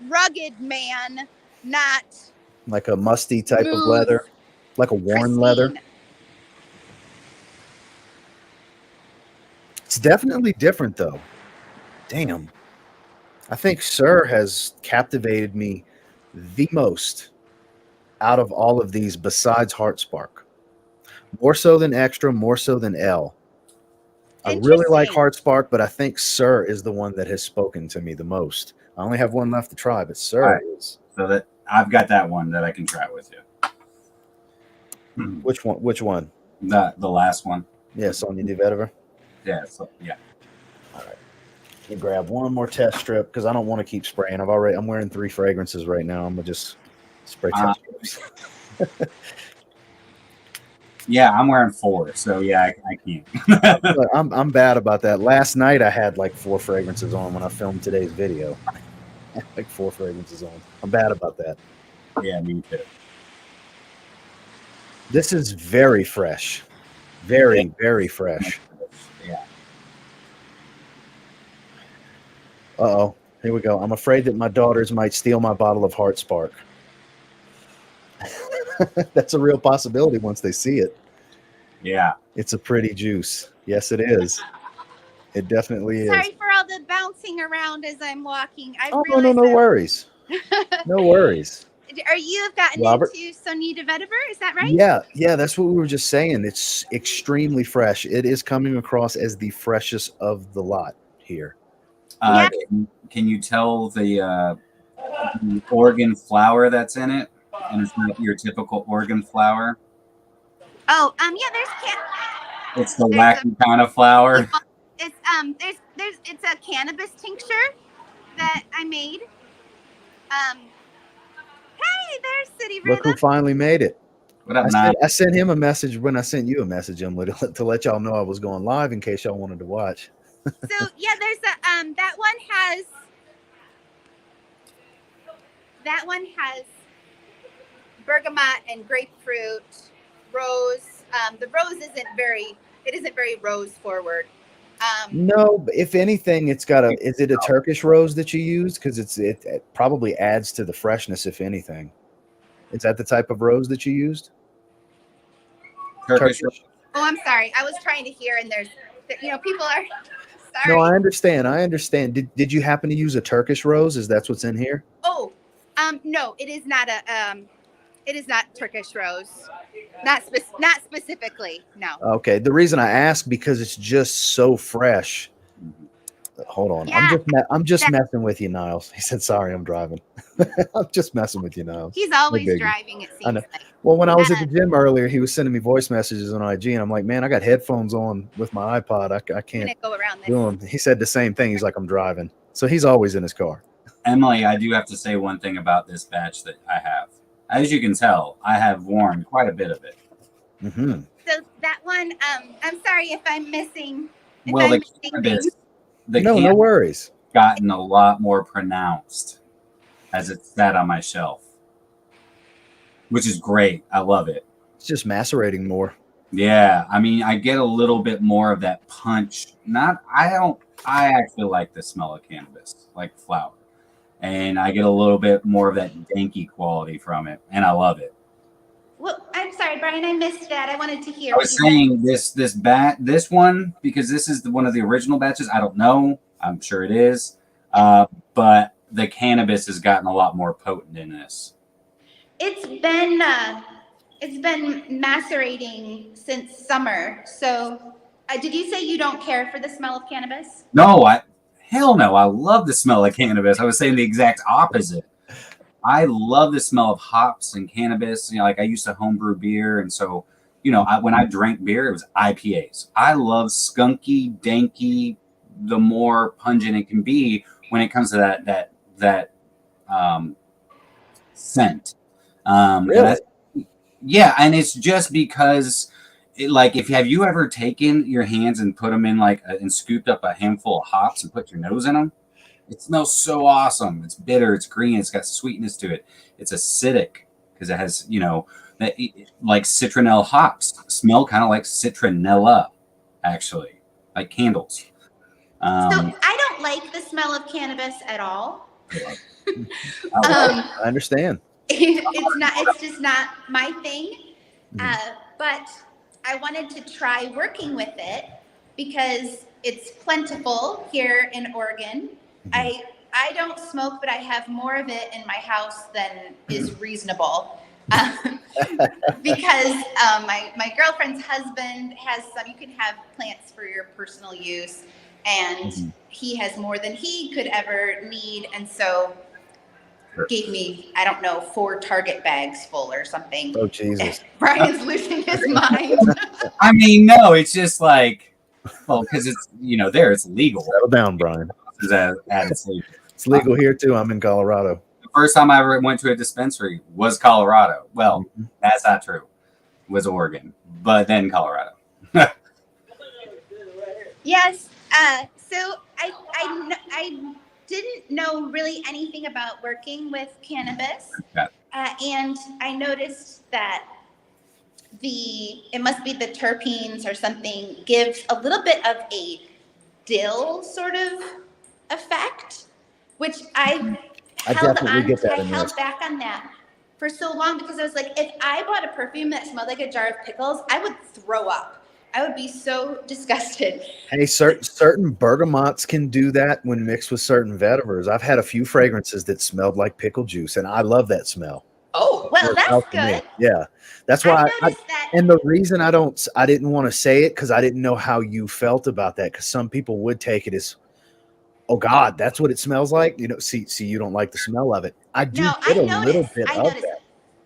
rugged man, not Like a musty type of smooth, leather, like a worn leather. pristine. It's definitely different though. Damn. I think Sir has captivated me the most out of all of these besides Heart Spark. More so than Extra, more so than L. I really like Interesting. Heart Spark, but I think Sir is the one that has spoken to me the most. I only have one left to try, but Sir is. So that I've got that one that I can try with you. Which one? Which one? The last one. Yeah, Sonia de Vetiver. Yeah, yeah. All right. You grab one more test strip because I don't want to keep spraying. I'm wearing 3 fragrances right now. I'm gonna just spray test strips. Yeah, I'm wearing 4, so yeah, I can't. Look, I'm bad about that. Last night I had like 4 fragrances on when I filmed today's video. Like 4 fragrances on. I'm bad about that. Yeah, me too. This is very fresh. Very, very fresh. Yeah. Uh-oh. Here we go. I'm afraid that my daughters might steal my bottle of Heart Spark. That's a real possibility once they see it. Yeah. It's a pretty juice. Yes, it is. It definitely is. Sorry for all the bouncing around as I'm walking. I Oh, realized no worries. No worries. Are you have gotten Robert? into Sonita vetiver? Is that right? Yeah, that's what we were just saying. It's extremely fresh. It is coming across as the freshest of the lot here. Yeah. Can you tell the Oregon flower that's in it? And it's not your typical Oregon flower. Oh, yeah. It's the wacky kind of flower. It's a cannabis tincture that I made. Hey, there's City Look who Rhythm. finally made it. What up, I sent him a message when I sent you a message, Emily, to let y'all know I was going live in case y'all wanted to watch. So yeah, there's that one has bergamot and grapefruit, rose. The rose isn't very rose forward. No, but if anything, it's got a. Is it a Turkish rose that you use? Because it probably adds to the freshness. If anything, is that the type of rose that you used? Turkish. Oh, I'm sorry. I was trying to hear, and people are. Sorry. No, I understand. Did you happen to use a Turkish rose? Is that's what's in here? Oh, no, it is not it is not Turkish rose. Not specifically. No. Okay. The reason I ask because it's just so fresh. Hold on. Yeah, I'm just messing with you, Niles. He said, "Sorry, I'm driving." I'm just messing with you, Niles. He's always driving. It seems like. Well, when I was at the gym earlier, he was sending me voice messages on IG, and I'm like, "Man, I got headphones on with my iPod. I can't go around this. do them." He said the same thing. He's like, "I'm driving," so he's always in his car. Emily, I do have to say one thing about this batch that I have. As you can tell, I have worn quite a bit of it. Mm-hmm. So that one, I'm sorry if I'm missing. The no worries. Gotten a lot more pronounced as it sat on my shelf, which is great. I love it. It's just macerating more. Yeah, I mean, I get a little bit more of that punch. I actually like the smell of cannabis, like flower. And I get a little bit more of that danky quality from it, and I love it. Well, I'm sorry, Brian, I missed that. I wanted to hear. I was saying this one, because this is one of the original batches. I don't know. I'm sure it is. But the cannabis has gotten a lot more potent in this. It's been macerating since summer. So did you say you don't care for the smell of cannabis? No, hell no. I love the smell of cannabis. I was saying the exact opposite. I love the smell of hops and cannabis. Like I used to homebrew beer. And so, when I drank beer, it was IPAs. I love skunky, danky, the more pungent it can be when it comes to that scent. Really? Yeah. And it's just because have you ever taken your hands and put them in and scooped up a handful of hops and put your nose in them? It smells so awesome. It's bitter. It's green. It's got sweetness to it. It's acidic because it has, like citronelle hops smell kind of like citronella, actually, like candles. So I don't like the smell of cannabis at all. I understand. It's just not my thing. But I wanted to try working with it because it's plentiful here in Oregon. I don't smoke, but I have more of it in my house than is reasonable. Because my girlfriend's husband has some. You can have plants for your personal use, and he has more than he could ever need, and so gave me, I don't know, 4 Target bags full or something. Oh Jesus! Brian's losing his mind. I mean, no, it's just because it's there, it's legal. Settle down, Brian. It's legal here too. I'm in Colorado. The first time I ever went to a dispensary was Colorado. Well, that's not true. It was Oregon, but then Colorado. Yes. So I didn't know really anything about working with cannabis, and I noticed that it must be the terpenes or something gives a little bit of a dill sort of effect, which I definitely get that I in held this. back on that for so long because I was like, if I bought a perfume that smelled like a jar of pickles, I would throw up. I would be so disgusted. Hey, certain bergamots can do that when mixed with certain vetivers. I've had a few fragrances that smelled like pickle juice, and I love that smell. Oh, well, Works that's out for me. good. Yeah, that's I why. noticed that. And the reason I didn't want to say it because I didn't know how you felt about that. Because some people would take it as, oh God, that's what it smells like. You know, see, you don't like the smell of it. I do No, get I a little noticed. bit I of noticed. that.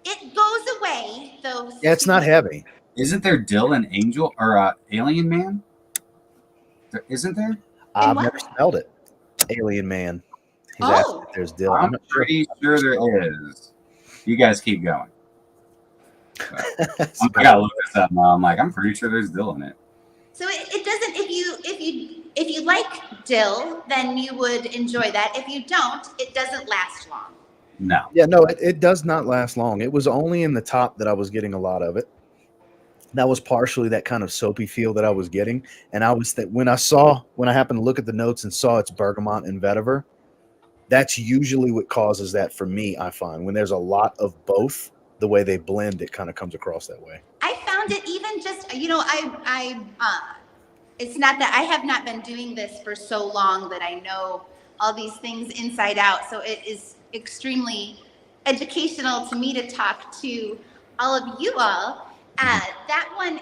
It goes away, though. Yeah, it's not heavy. Isn't there dill and angel or Alien Man? Isn't there? I've what? never smelled it. Alien Man. He's Oh. asking if there's dill. I'm I'm not sure. pretty sure there is. You guys keep going. So, So, I gotta look this up now. I'm like, I'm pretty sure there's dill in it. So it doesn't. If you like dill, then you would enjoy that. If you don't, it doesn't last long. No. yeah, no, it does not last long. It was only in the top that I was getting a lot of it. That was partially that kind of soapy feel that I was getting. And I was when I happened to look at the notes and saw it's bergamot and vetiver, that's usually what causes that for me. I find when there's a lot of both, the way they blend, it kind of comes across that way. I found it even just, it's not that I have not been doing this for so long that I know all these things inside out. So it is extremely educational to me to talk to all of you all. That one,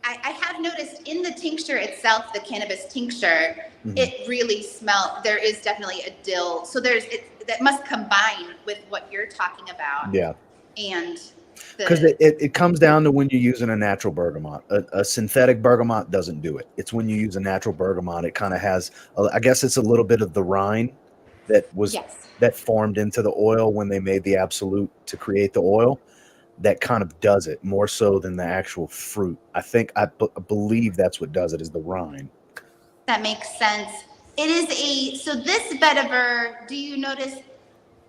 I have noticed in the tincture itself, the cannabis tincture, it really smells. There is definitely a dill. So that must combine with what you're talking about. Yeah. And because it comes down to when you're using a natural bergamot. A synthetic bergamot doesn't do it. It's when you use a natural bergamot, it kind of has, I guess it's a little bit of the rind that formed into the oil when they made the absolute to create the oil. That kind of does it more so than the actual fruit. I believe that's what does it, is the rind. That makes sense. It is so this vetiver, do you notice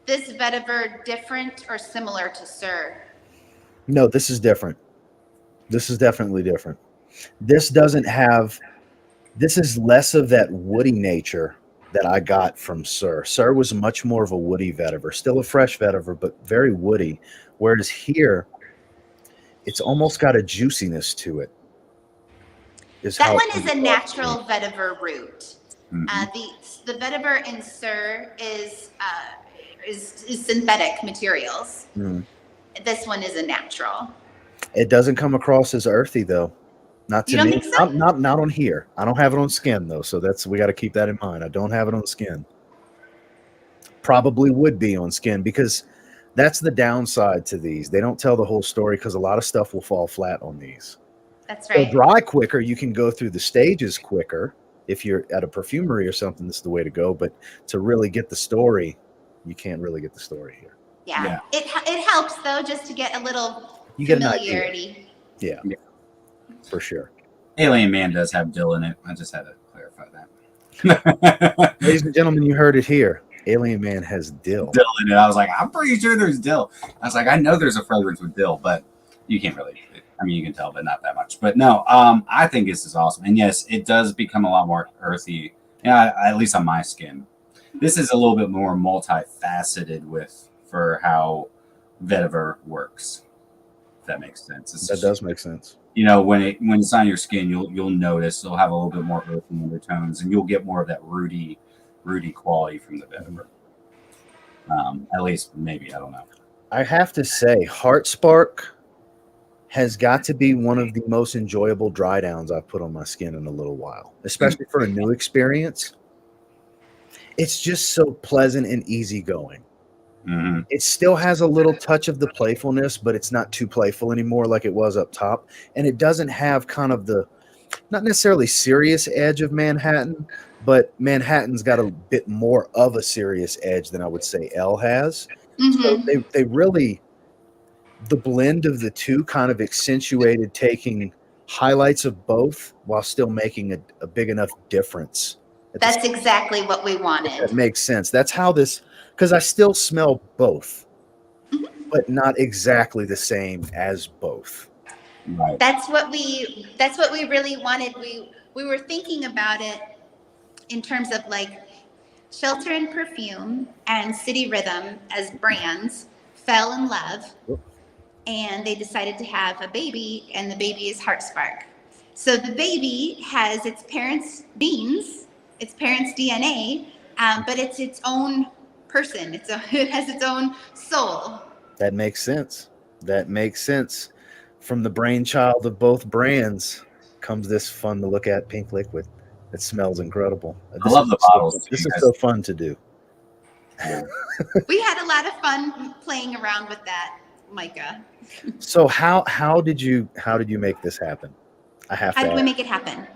this vetiver different or similar to Sir? No, this is different. This is definitely different. This is less of that woody nature that I got from Sir. Sir was much more of a woody vetiver, still a fresh vetiver, but very woody. Whereas here, it's almost got a juiciness to it. That one is a natural vetiver root. The vetiver in Sir is synthetic materials. This one is a natural. It doesn't come across as earthy though. Not to me. You don't think so? Not on here. I don't have it on skin though, so we got to keep that in mind. I don't have it on skin. Probably would be on skin because that's the downside to these. They don't tell the whole story because a lot of stuff will fall flat on these. That's right. They'll dry quicker. You can go through the stages quicker. If you're at a perfumery or something, this is the way to go. But to really get the story, you can't really get the story here. Yeah. It helps though, just to get a little familiarity. Yeah, for sure. Alien Man does have dill in it. I just had to clarify that. Ladies and gentlemen, you heard it here. Alien Man has dill. Dill in it. I was like, I'm pretty sure there's dill. I was like, I know there's a fragrance with dill, but you can't really. I mean, you can tell, but not that much. But no, I think this is awesome. And yes, it does become a lot more earthy. Yeah, at least on my skin. This is a little bit more multifaceted for how vetiver works. If that makes sense. That does make sense. You know, when it's on your skin, you'll notice it'll have a little bit more earthy undertones, and you'll get more of that rooty quality from the vetiver. At least maybe, I don't know. I have to say, Heart Spark has got to be one of the most enjoyable dry downs I've put on my skin in a little while, especially for a new experience. It's just so pleasant and easygoing. It still has a little touch of the playfulness, but it's not too playful anymore like it was up top. And it doesn't have kind of the, not necessarily serious edge of Manhattan, but Manhattan's got a bit more of a serious edge than I would say L has. So they really, the blend of the two kind of accentuated taking highlights of both while still making a big enough difference. That's exactly what we wanted. That makes sense. That's how this, because I still smell both, but not exactly the same as both. Right. That's what we really wanted. We were thinking about it in terms of like, Shelter and Perfume and City Rhythm as brands fell in love, and they decided to have a baby, and the baby is Heart Spark. So the baby has its parents' genes, its parents' DNA, but it's its own person. It has its own soul. That makes sense. That makes sense. From the brainchild of both brands comes this fun to look at pink liquid. It smells incredible. I love the bottles. This is so fun to do. We had a lot of fun playing around with that, Micah. So how did you make this happen? I have to. How did we make it happen?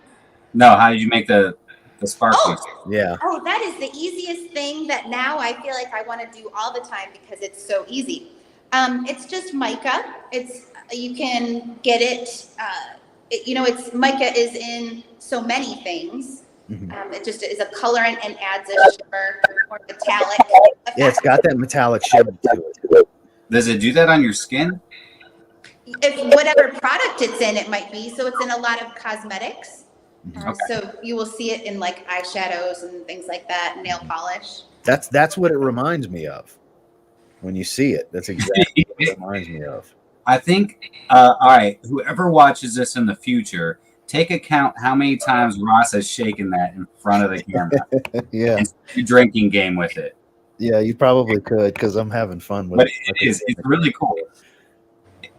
No, how did you make the sparkles? Yeah. Oh, that is the easiest thing that now I feel like I want to do all the time because it's so easy. It's just mica. You can get it. It's mica is in so many things. Mm-hmm. It just is a colorant and adds a shimmer or metallic effect. Yeah, it's got that metallic shimmer to it. Does it do that on your skin? If whatever product it's in, it might be. So it's in a lot of cosmetics. Okay. So you will see it in like eyeshadows and things like that, nail polish. That's what it reminds me of. When you see it, that's exactly what it reminds me of. I think, all right, whoever watches this in the future, take account how many times Ross has shaken that in front of the camera. Yeah. And a drinking game with it. Yeah, you probably could because I'm having fun with it. But it's really cool.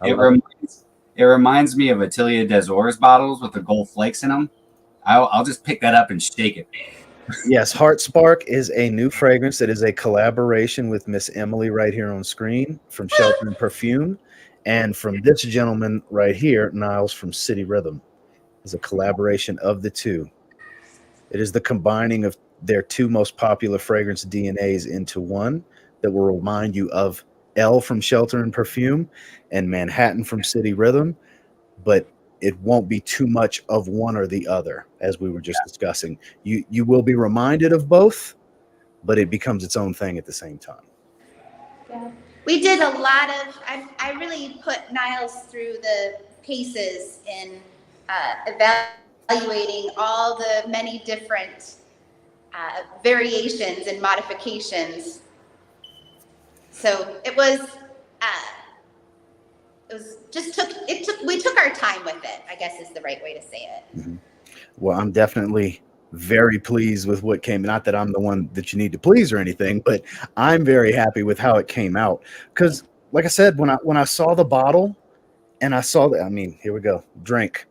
It reminds me of Atelier des Ors bottles with the gold flakes in them. I'll just pick that up and shake it. Yes, Heart Spark is a new fragrance that is a collaboration with Miss Emily right here on screen from Shelter and Perfume, and from this gentleman right here, Niles from City Rhythm. It's a collaboration of the two. It is the combining of their two most popular fragrance DNAs into one that will remind you of L from Shelter and Perfume and Manhattan from City Rhythm, but it won't be too much of one or the other, as we were just discussing. You will be reminded of both, but it becomes its own thing at the same time. Yeah. We did a lot of, I really put Niles through the paces in evaluating all the many different variations and modifications. So we took our time with it, I guess is the right way to say it. Mm-hmm. Well, I'm definitely very pleased with what came. Not that I'm the one that you need to please or anything, but I'm very happy with how it came out. Because, like I said, when I saw the bottle and I saw that, I mean, here we go, drink.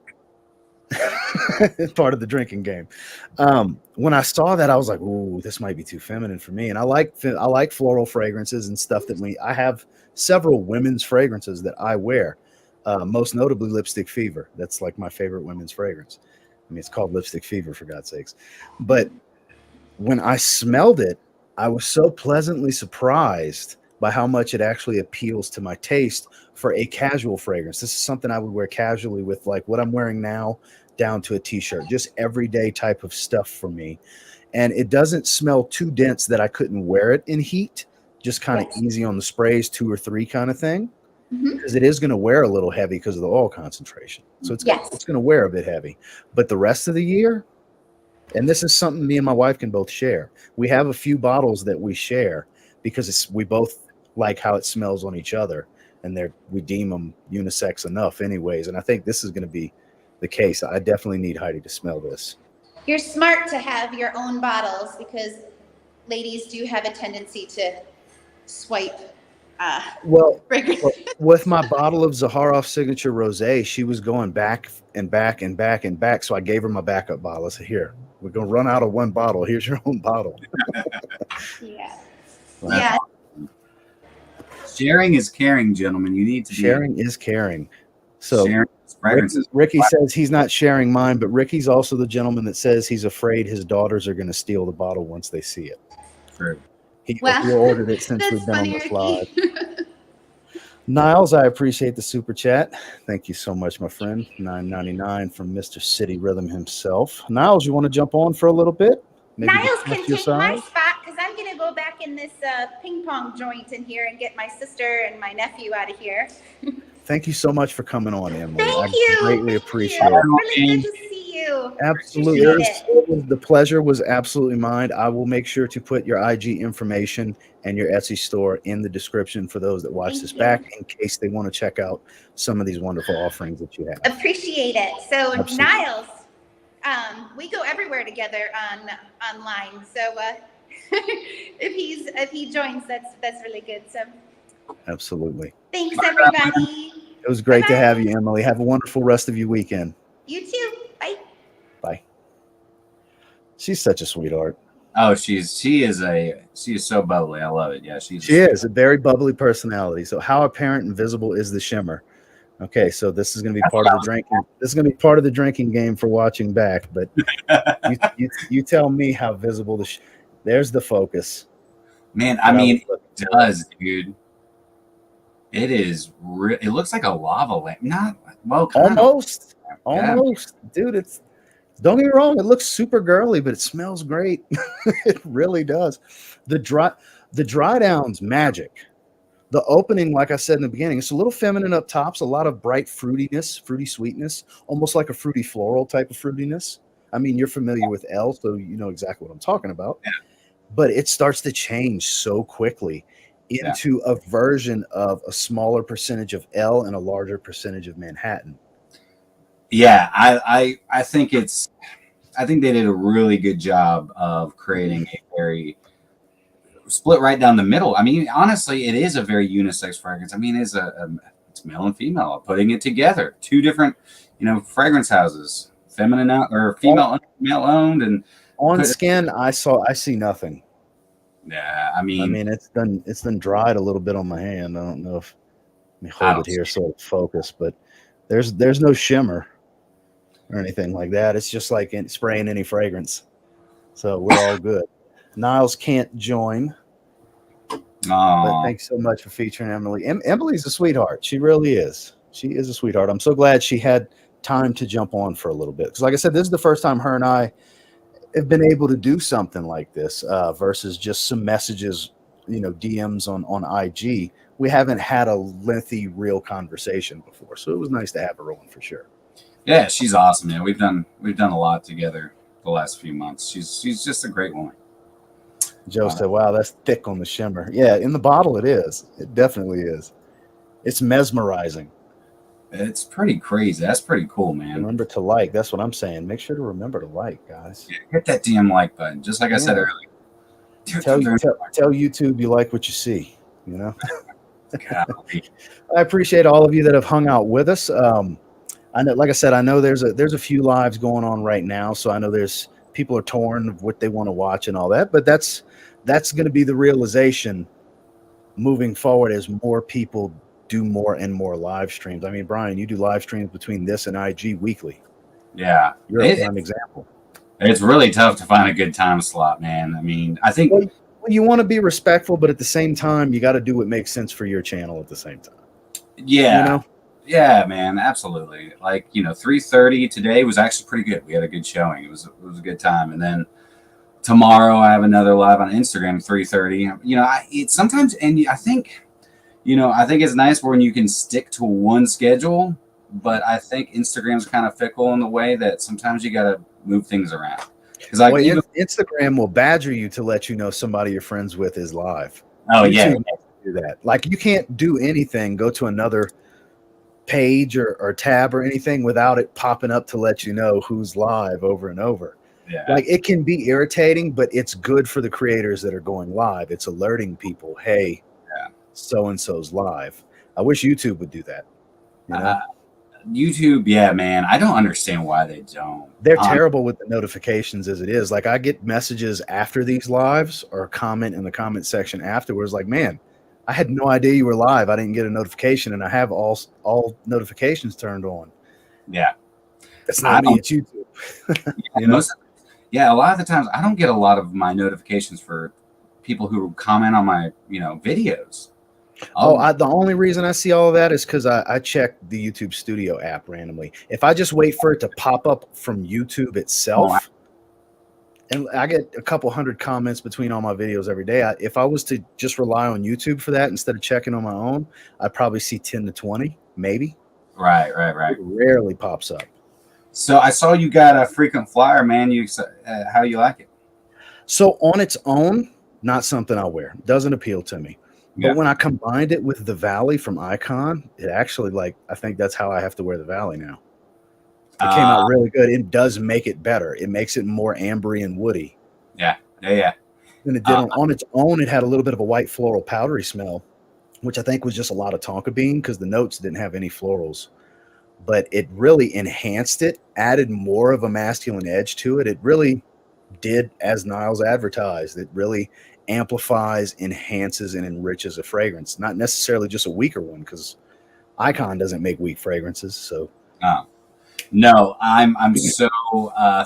It's part of the drinking game. When I saw that, I was like, "Ooh, this might be too feminine for me." And I like floral fragrances and stuff I have several women's fragrances that I wear. Most notably, Lipstick Fever. That's like my favorite women's fragrance. I mean, it's called Lipstick Fever for God's sakes. But when I smelled it, I was so pleasantly surprised by how much it actually appeals to my taste for a casual fragrance. This is something I would wear casually with like what I'm wearing now down to a t-shirt, just everyday type of stuff for me. And it doesn't smell too dense that I couldn't wear it in heat, just kind of easy on the sprays, 2 or 3 kind of thing. Because it is going to wear a little heavy because of the oil concentration. So it's going to wear a bit heavy. But the rest of the year, and this is something me and my wife can both share. We have a few bottles that we share because we both like how it smells on each other. And we deem them unisex enough anyways. And I think this is going to be the case. I definitely need Heidi to smell this. You're smart to have your own bottles because ladies do have a tendency to swipe. With my bottle of Zaharoff Signature Rosé, she was going back and back and back and back. So I gave her my backup bottle. I said, "Here, we're going to run out of one bottle. Here's your own bottle." Yeah. Right. Yeah. Sharing is caring, gentlemen. You need to sharing is caring. So Ricky says he's not sharing mine, but Ricky's also the gentleman that says he's afraid his daughters are going to steal the bottle once they see it. True. He ordered it since we've been on this live. Niles, I appreciate the super chat. Thank you so much, my friend. $9.99 from Mr. City Rhythm himself. Niles, you want to jump on for a little bit? Maybe Niles can take my spot because I'm going to go back in this ping pong joint in here and get my sister and my nephew out of here. Thank you so much for coming on, Emily. Thank you. Greatly appreciate it. Really good to see you. Absolutely. Appreciate it. The pleasure was absolutely mine. I will make sure to put your IG information and your Etsy store in the description for those that watch Thank this you. back in case they want to check out some of these wonderful offerings that you have. Appreciate it. So Absolutely. Niles, we go everywhere together online. So if he joins, that's really good. So Absolutely. thanks, everybody. It was great to Bye-bye. have you, Emily. Have a wonderful rest of your weekend. You too. Bye. Bye. She's such a sweetheart. Oh, she is so bubbly. I love it. Yeah, She is a very bubbly personality. So how apparent and visible is the shimmer? Okay, so this is going to be part of the drinking. This is going to be part of the drinking game for watching back. But you tell me how visible there's the focus. Man, I mean, it does, dude. It is. It looks like a lava lamp. Not well, almost, yeah. Dude. It's don't get me wrong. It looks super girly, but it smells great. It really does. The dry down's magic. The opening, like I said in the beginning, it's a little feminine up top. A lot of bright fruitiness, fruity sweetness, almost like a fruity floral type of fruitiness. I mean, you're familiar with L, so you know exactly what I'm talking about. Yeah. But it starts to change so quickly into a version of a smaller percentage of L and a larger percentage of Manhattan. Yeah, I think I think they did a really good job of creating a very split right down the middle. I mean, honestly, it is a very unisex fragrance. I mean, it's male and female putting it together. Two different, fragrance houses, feminine or female, male owned, and on skin. I see nothing. Yeah, I mean, it's been dried a little bit on my hand. I don't know if let me hold it here so it's focused, but there's no shimmer or anything like that. It's just like spraying any fragrance. So we're all good. Niles can't join. But thanks so much for featuring Emily. Emily's a sweetheart. She really is. She is a sweetheart. I'm so glad she had time to jump on for a little bit. Because like I said, this is the first time her and I have been able to do something like this versus just some messages, DMs on IG. We haven't had a lengthy, real conversation before. So it was nice to have her on for sure. Yeah, she's awesome, man. We've done a lot together the last few months. She's just a great woman. Joe said, wow, that's thick on the shimmer. Yeah, in the bottle it is. It definitely is. It's mesmerizing. It's pretty crazy. That's pretty cool, man. Remember to like. That's what I'm saying. Make sure to remember to like, guys. Yeah, hit that damn like button. Just like I said earlier. Tell YouTube you like what you see, I appreciate all of you that have hung out with us. I know, like I said, I know there's a few lives going on right now. So I know people are torn of what they want to watch and all that, but that's going to be the realization moving forward as more people do more and more live streams. I mean, Brian, you do live streams between this and IG weekly. Yeah. You're a prime example. It's really tough to find a good time slot, man. I mean, I think you want to be respectful, but at the same time, you got to do what makes sense for your channel at the same time. Yeah. Yeah, man, absolutely. Like, 3:30 today was actually pretty good. We had a good showing. It was a good time. And then tomorrow I have another live on Instagram, 3:30. It's sometimes, and I think it's nice when you can stick to one schedule, but I think Instagram's kind of fickle in the way that sometimes you got to move things around. Because Instagram will badger you to let you know somebody you're friends with is live. Oh, yeah. Do that. Like, you can't do anything, go to another page or tab or anything without it popping up to let you know who's live over and over. Yeah. Like, it can be irritating, but it's good for the creators that are going live. It's alerting people, hey, so-and-so's live. I wish YouTube would do that. YouTube, yeah, man. I don't understand why they don't. They're terrible with the notifications as it is. Like, I get messages after these lives or comment in the comment section afterwards like, man, I had no idea you were live. I didn't get a notification, and I have all notifications turned on. Yeah. It's not me, it's YouTube. A lot of the times I don't get a lot of my notifications for people who comment on my, videos. The only reason I see all of that is because I check the YouTube Studio app randomly. If I just wait for it to pop up from YouTube itself, and I get a couple hundred comments between all my videos every day. If I was to just rely on YouTube for that instead of checking on my own, I'd probably see 10 to 20, maybe. Right. It rarely pops up. So I saw you got a frequent flyer, man. How you like it? So on its own, not something I'll wear. Doesn't appeal to me. But Yeah. when I combined it with the Valley from Icon, it actually, like, I think that's how I have to wear the Valley now. It came out really good. It does make it better. It makes it more ambery and woody. Yeah. Than it did on its own. It had a little bit of a white floral powdery smell, which I think was just a lot of tonka bean because the notes didn't have any florals. But it really enhanced it, added more of a masculine edge to it. It really did as Niles advertised. It really amplifies, enhances, and enriches a fragrance. Not necessarily just a weaker one, because Icon doesn't make weak fragrances. So no, I'm so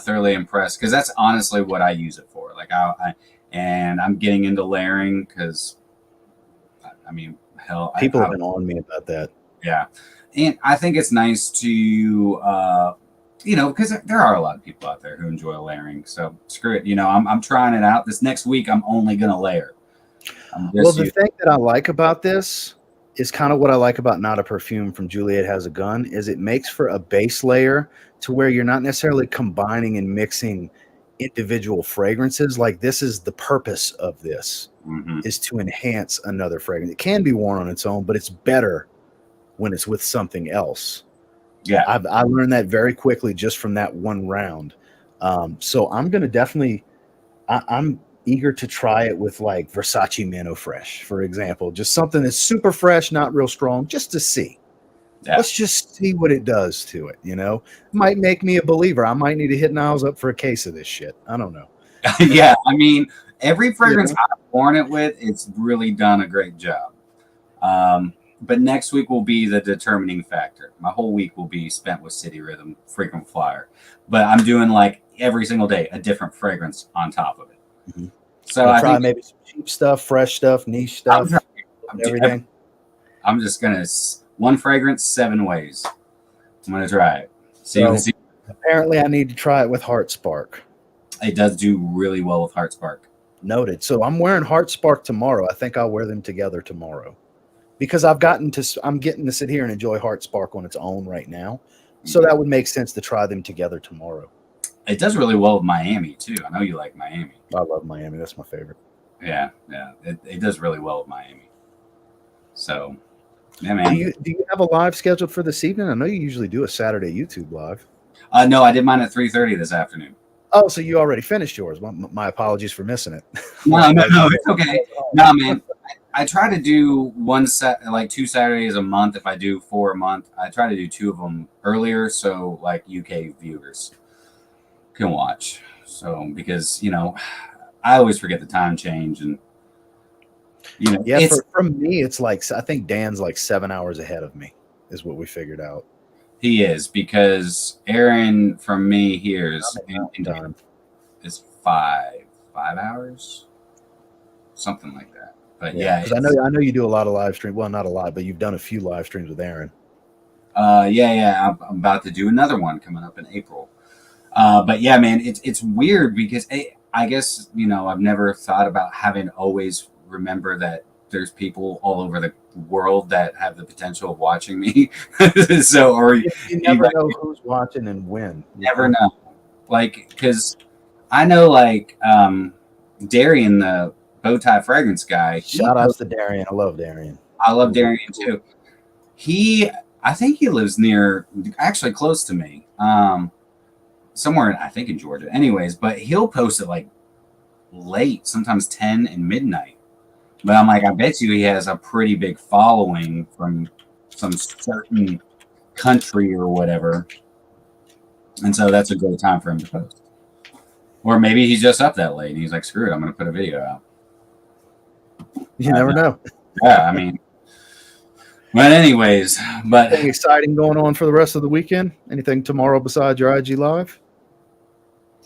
thoroughly impressed because that's honestly what I use it for. Like and I'm getting into layering because I mean, hell, people have been on me about that. Yeah, and I think it's nice to you know, because there are a lot of people out there who enjoy layering. So screw it. You know, I'm trying it out. This next week, I'm only gonna layer. Well, the thing that I like about this is kind of what I like about Not a Perfume from Juliet Has a Gun, is it makes for a base layer to where you're not necessarily combining and mixing individual fragrances. Like, this is the purpose of this, is to enhance another fragrance. It can be worn on its own, but it's better when it's with something else. Yeah, I learned that very quickly just from that one round. So I'm going to definitely, I'm eager to try it with like Versace Mano Fresh, for example. Just something that's super fresh, not real strong, just to see. Yeah. Let's just see what it does to it, you know? Might make me a believer. I might need to hit Niles up for a case of this shit. I don't know. Yeah, I mean, every fragrance I've worn it with, it's really done a great job. But next week will be the determining factor. My whole week will be spent with City Rhythm Frequent Flyer. But I'm doing like every single day a different fragrance on top of it. Mm-hmm. So I think maybe some cheap stuff, fresh stuff, niche stuff, everything. I'm just going to, one fragrance, 7 ways. I'm going to try it. So apparently I need to try it with Heart Spark. It does do really well with Heart Spark. Noted. So I'm wearing Heart Spark tomorrow. I think I'll wear them together tomorrow. Because I'm getting to sit here and enjoy Heart Spark on its own right now. So that would make sense to try them together tomorrow. It does really well with Miami, too. I know you like Miami. I love Miami. That's my favorite. Yeah. It does really well with Miami. So, yeah, man. Do you have a live scheduled for this evening? I know you usually do a Saturday YouTube live. No, I did mine at 3:30 this afternoon. Oh, so you already finished yours. My apologies for missing it. No, it's okay. No, man. I try to do like 2 Saturdays a month. If I do 4 a month, I try to do 2 of them earlier, so like UK viewers can watch. So because you know, I always forget the time change, and you know, yeah. For me, it's like I think Dan's like 7 hours ahead of me, is what we figured out. He is, because Aaron from me here is 5 hours, something like that. But yeah, because I know you do a lot of live streams. Well, not a lot, but you've done a few live streams with Aaron. Yeah. I'm about to do another one coming up in April. But yeah, man, it's weird because I guess, you know, I've never thought about having always remember that there's people all over the world that have the potential of watching me. So, or you never know who's watching and when. Never know. Like, because I know, like, Darian, the Bowtie fragrance guy. Shout outs to Darian. I love Darian. I love Darian too. I think he lives actually close to me. Somewhere I think in Georgia. Anyways, but he'll post it like late, sometimes 10 and midnight. But I'm like, I bet you he has a pretty big following from some certain country or whatever. And so that's a great time for him to post. Or maybe he's just up that late and he's like, screw it, I'm going to put a video out. You never know. Yeah, I mean. But anyways, anything exciting going on for the rest of the weekend? Anything tomorrow besides your IG Live?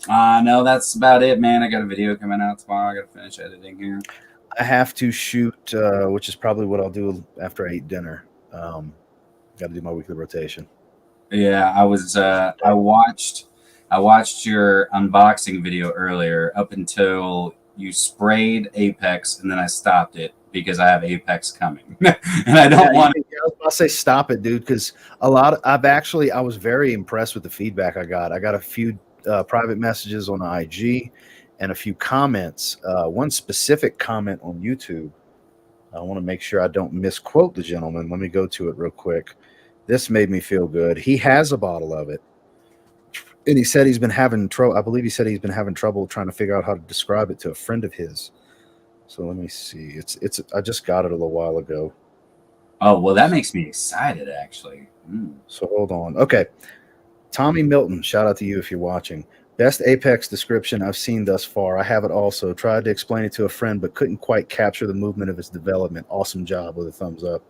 No, that's about it, man. I got a video coming out tomorrow. I got to finish editing here. I have to shoot, which is probably what I'll do after I eat dinner. Got to do my weekly rotation. Yeah, I watched your unboxing video earlier up until you sprayed Apex, and then I stopped it because I have Apex coming, and I don't want. I was I'll say stop it, dude, because I was very impressed with the feedback I got. I got a few private messages on IG and a few comments. One specific comment on YouTube. I want to make sure I don't misquote the gentleman. Let me go to it real quick. This made me feel good. He has a bottle of it. And he said he's been having trouble. I believe he said he's been having trouble trying to figure out how to describe it to a friend of his. So let me see. I just got it a little while ago. Oh, well, that makes me excited, actually. So hold on. Okay. Tommy Milton, shout out to you if you're watching. Best Apex description I've seen thus far. I have it also. Tried to explain it to a friend, but couldn't quite capture the movement of its development. Awesome job with a thumbs up.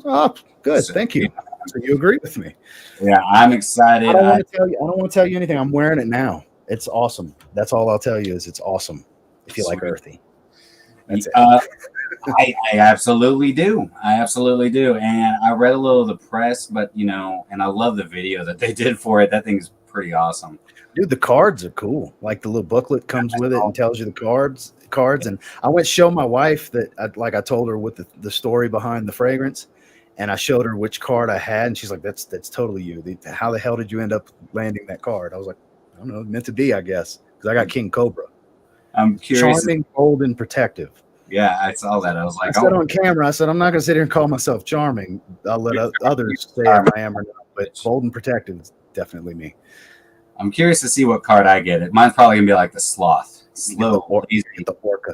Oh, good. Thank you. So you agree with me. Yeah, I'm excited. I don't want to tell you anything. I'm wearing it now. It's awesome. That's all I'll tell you is it's awesome. If you like earthy. That's it. I absolutely do. I absolutely do. And I read a little of the press, but and I love the video that they did for it. That thing's pretty awesome. Dude, the cards are cool. Like the little booklet comes with it and tells you the cards. And I went show my wife that I told her what the story behind the fragrance. And I showed her which card I had, and she's like, "That's totally you. How the hell did you end up landing that card?" I was like, "I don't know, meant to be, I guess." Because I got King Cobra. I'm curious. Charming, bold, and protective. Yeah, I saw that. I was like, I said on camera, I said, "I'm not going to sit here and call myself charming. I'll let others say if I am or not." But bold and protective is definitely me. I'm curious to see what card I get. Mine's probably gonna be like the sloth, slow, easy. The orca.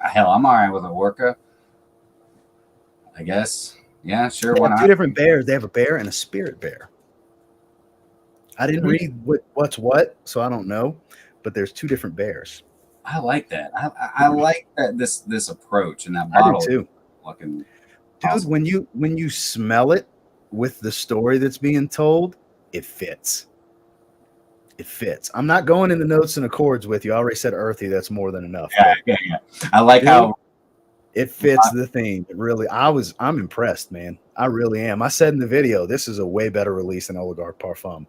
Hell, I'm all right with an orca. I guess. Yeah, sure. Why not? Two different bears. They have a bear and a spirit bear. I didn't read what's what, so I don't know. But there's two different bears. I like that. I like that this approach and that bottle. I do too. Looking dude, awesome. when you smell it with the story that's being told, it fits. It fits. I'm not going in the notes and accords with you. I already said earthy. That's more than enough. Yeah. I like how it fits the theme. It really, I'm impressed, man. I really am. I said in the video, this is a way better release than Oligarch Parfum.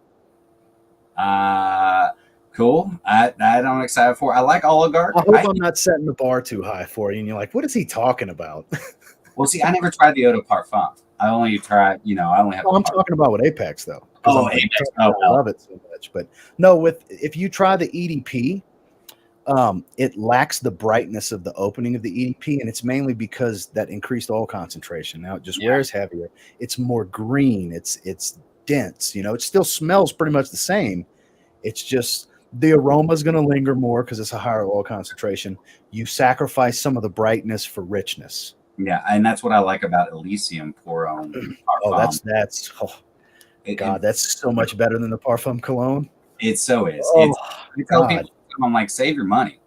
Cool. I'm excited for. I like Oligarch. I hope I'm not setting the bar too high for you. And you're like, what is he talking about? Well, see, I never tried the Eau de Parfum. I only tried, I only have. I'm talking about with Apex though. Apex. I love it so much. But no, if you try the EDP, it lacks the brightness of the opening of the EDP, and it's mainly because that increased oil concentration. Now it just wears heavier. It's more green. It's dense. It still smells pretty much the same. It's just the aroma is going to linger more because it's a higher oil concentration. You sacrifice some of the brightness for richness. Yeah, and that's what I like about Elysium Pour Homme. That's so much better than the Parfum Cologne. It so is. Oh, I tell people, I'm like, save your money.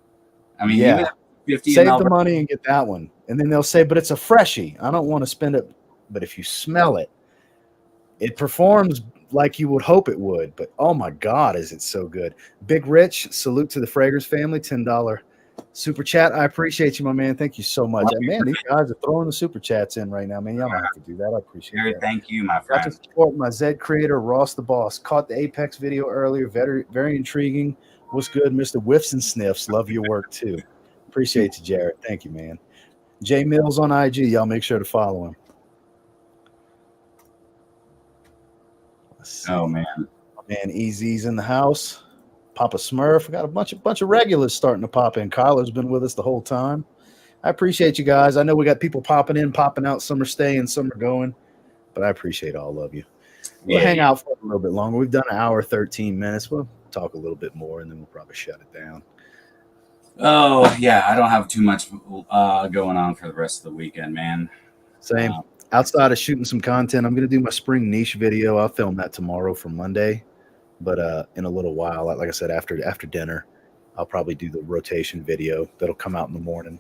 I mean, even $50 save the money and get that one. And then they'll say, but it's a freshie. I don't want to spend it. But if you smell it, it performs like you would hope it would. But oh my God, is it so good. Big Rich, salute to the Fragrance family, $10 super chat. I appreciate you, my man. Thank you so much. Man, these guys are throwing the super chats in right now, man. Y'all don't have to do that. I appreciate it. Thank you, my friend. Got to support my Zed creator, Ross the Boss. Caught the Apex video earlier. Very, very intriguing. What's good, Mr. Whiffs and Sniffs? Love your work too. Appreciate you, Jared. Thank you, man. J Mills on IG. Y'all make sure to follow him. Oh man. Man, Easy's in the house. Papa Smurf. We got a bunch of regulars starting to pop in. Kyler's been with us the whole time. I appreciate you guys. I know we got people popping in, popping out. Some are staying, some are going. But I appreciate all of you. We'll hang out for a little bit longer. We've done an hour, 13 minutes. We'll talk a little bit more, and then we'll probably shut it down. Oh, yeah. I don't have too much going on for the rest of the weekend, man. Same. Outside of shooting some content, I'm going to do my spring niche video. I'll film that tomorrow for Monday. But in a little while, like I said, after dinner, I'll probably do the rotation video that'll come out in the morning.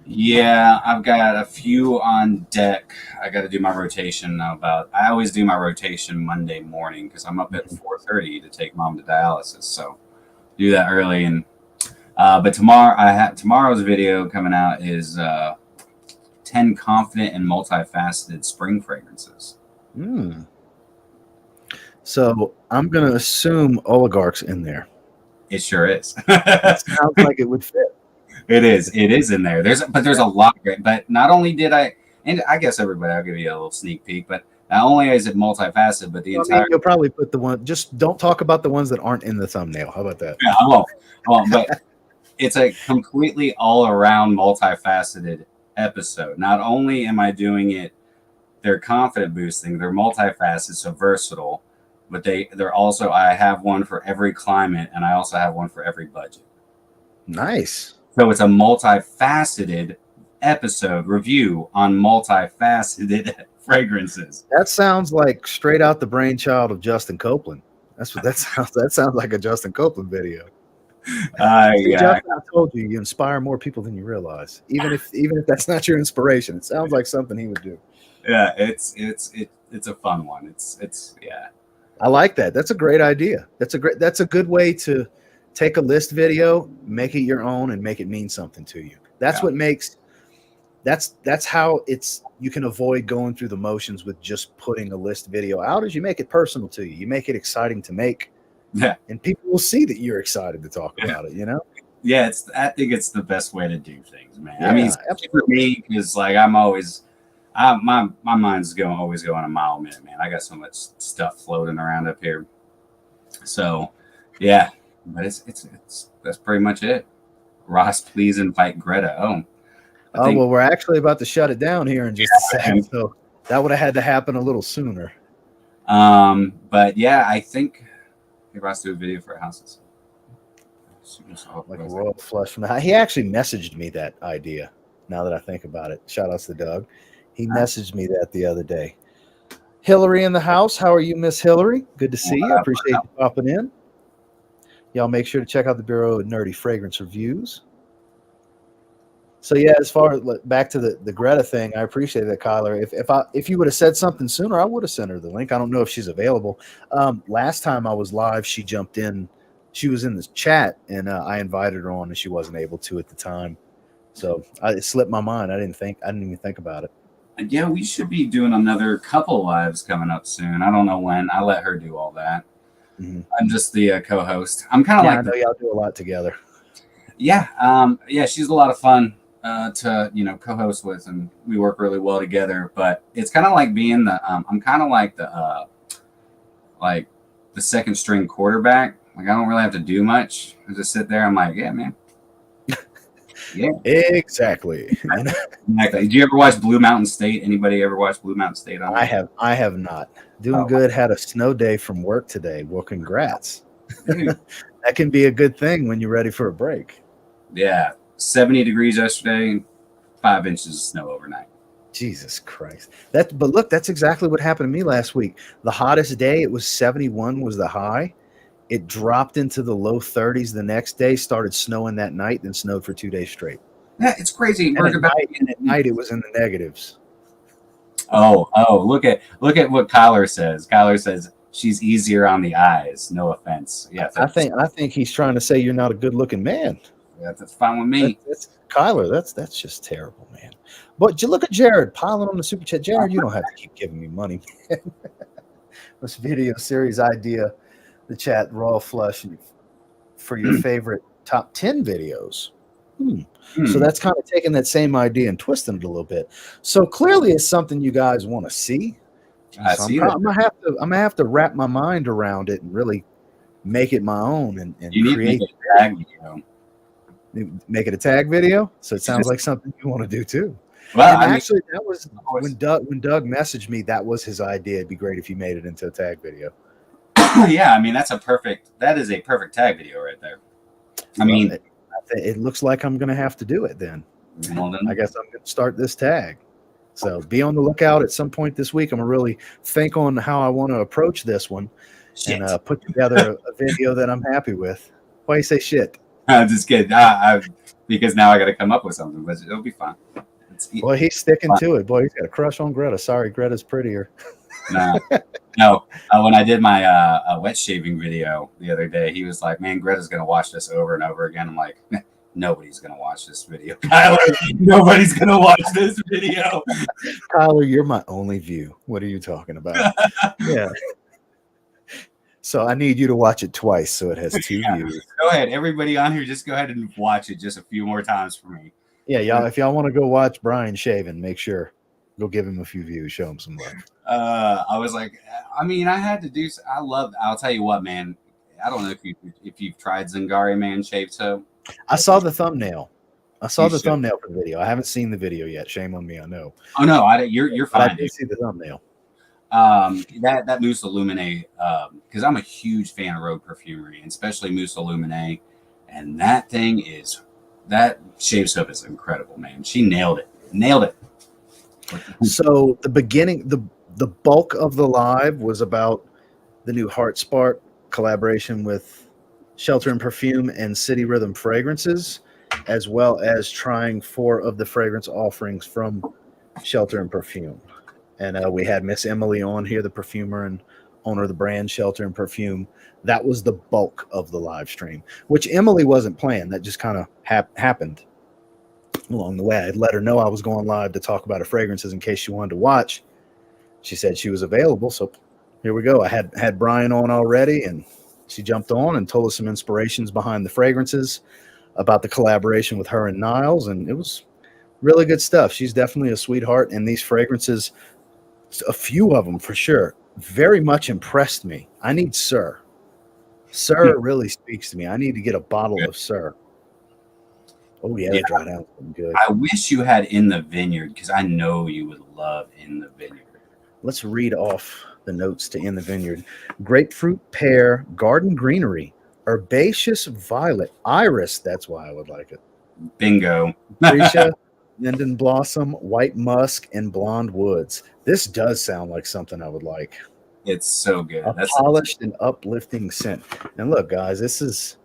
Yeah, I've got a few on deck. I got to do my rotation I always do my rotation Monday morning because I'm up at 4:30 to take mom to dialysis. So do that early. And but tomorrow's video coming out is 10 confident and multifaceted spring fragrances. So I'm going to assume Oligarch's in there. It sure is. Sounds like it would fit. It is in there. There's a lot of great, but not only did I and I guess everybody, I'll give you a little sneak peek, but not only is it multifaceted, but the I entire mean, you'll probably put the one. Just don't talk about the ones that aren't in the thumbnail. How about that? yeah, I won't, but it's a completely all around multifaceted episode. Not only am I doing it, they're confident boosting, they're multifaceted, so versatile, but they're also, I have one for every climate and I also have one for every budget. Nice. So it's a multifaceted episode review on multifaceted fragrances. That sounds like straight out the brainchild of Justin Copeland. That's what that sounds. That sounds like a Justin Copeland video. See, Yeah, Justin, I told you, you inspire more people than you realize. Even if that's not your inspiration, it sounds like something he would do. yeah, it's a fun one. It's yeah. I like that. That's a great idea. That's a good way to take a list video, make it your own, and make it mean something to you. That's what makes that's how you can avoid going through the motions with just putting a list video out, is you make it personal to you. You make it exciting to make. Yeah. And people will see that you're excited to talk about it, you know? Yeah, I think it's the best way to do things, man. Yeah, I mean, for me, because like my mind's always going a mile a minute, man. I got so much stuff floating around up here. So yeah, but it's that's pretty much it. Ross, please invite Greta. Well, we're actually about to shut it down here in just a second, so that would have had to happen a little sooner. But yeah, I think Ross do a video for houses. Like a royal flush from the. He actually messaged me that idea. Now that I think about it, shout outs to Doug. He messaged me that the other day. Hillary in the house. How are you, Miss Hillary? Good to see you. Appreciate you popping in. Y'all make sure to check out the Bureau of Nerdy Fragrance Reviews. So yeah, as far as back to the Greta thing, I appreciate that, Kyler. If you would have said something sooner, I would have sent her the link. I don't know if she's available. Last time I was live, she jumped in. She was in the chat, and I invited her on, and she wasn't able to at the time. So it slipped my mind. I didn't even think about it. Yeah, we should be doing another couple lives coming up soon. I don't know when. I let her do all that. Mm-hmm. I'm just the co-host. I'm kind of I know y'all do a lot together. Yeah, she's a lot of fun to co-host with, and we work really well together. But it's kind of like being I'm kind of like the second string quarterback. Like I don't really have to do much. I just sit there. I'm like, yeah, man. Yeah, exactly. Exactly. Did you ever watch Blue Mountain State? Anybody ever watch Blue Mountain State? I have not. Doing good. Had a snow day from work today. Well, congrats. That can be a good thing when you're ready for a break. Yeah, 70 degrees yesterday, 5 inches of snow overnight. Jesus Christ. But look, that's exactly what happened to me last week. The hottest day, it was 71 was the high. It dropped into the low 30s the next day, started snowing that night, then snowed for 2 days straight. Yeah, it's crazy. And at night it was in the negatives. Oh, look at what Kyler says. Kyler says she's easier on the eyes. No offense. Yeah, I think he's trying to say you're not a good looking man. Yeah, that's fine with me. Kyler, that's just terrible, man. But you look at Jared piling on the super chat. Jared, you don't have to keep giving me money. This video series idea, the chat raw flush for your favorite top 10 videos. So that's kind of taking that same idea and twisting it a little bit. So clearly it's something you guys want to see. I'm gonna have to wrap my mind around it and really make it my own and you create need a tag video. Make it a tag video. So it sounds like something you want to do too. Well, actually, that was when Doug messaged me. That was his idea. It'd be great if you made it into a tag video. Yeah, I mean that is a perfect tag video right there. I mean, it looks like I'm going to have to do it then. Well, then. I guess I'm going to start this tag. So be on the lookout at some point this week. I'm going to really think on how I want to approach this one and put together a video that I'm happy with. Why you say shit? I'm just kidding. Because now I got to come up with something, but it'll be fine. Boy, he's sticking to it. Boy, he's got a crush on Greta. Sorry, Greta's prettier. No. When I did my wet shaving video the other day, he was like, man, Greta's going to watch this over and over again. I'm like, nobody's going to watch this video. Kyler, nobody's going to watch this video. Kyler, you're my only view. What are you talking about? Yeah. So I need you to watch it twice so it has 2 views. Go ahead. Everybody on here, just go ahead and watch it just a few more times for me. Yeah, y'all. If y'all want to go watch Brian shaving, make sure. Go give him a few views. Show him some love. I was like, I mean, I had to do. I'll tell you what, man. I don't know if you've tried Zingari Man Shave Soap. I saw the thumbnail. I saw You the should. thumbnail for the video. I haven't seen the video yet. Shame on me. I know. Oh no, you're But I fine, did dude. see the thumbnail. That Mousse Illuminae, because I'm a huge fan of Rogue Perfumery, and especially Mousse Illuminae, and that shave soap is incredible, man. She nailed it. So the beginning, the bulk of the live was about the new Heart Spark collaboration with Shelter and Perfume and City Rhythm Fragrances, as well as trying 4 of the fragrance offerings from Shelter and Perfume. And we had Miss Emily on here, the perfumer and owner of the brand Shelter and Perfume. That was the bulk of the live stream, which Emily wasn't planned. That just kind of happened along the way. I'd let her know I was going live to talk about her fragrances in case she wanted to watch. She said she was available, so here we go. I had Brian on already, and she jumped on and told us some inspirations behind the fragrances, about the collaboration with her and Niles, and it was really good stuff. She's definitely a sweetheart, and these fragrances, a few of them for sure, very much impressed me. I need Sir. Sir really speaks to me. I need to get a bottle of Sir. Oh, yeah, that dried out good. I wish you had In the Vineyard, because I know you would love In the Vineyard. Let's read off the notes to In the Vineyard. Grapefruit, pear, garden greenery, herbaceous violet, iris. That's why I would like it. Bingo. Freesia, linden blossom, white musk, and blonde woods. This does sound like something I would like. It's so good. A polished and uplifting scent. And look, guys, this is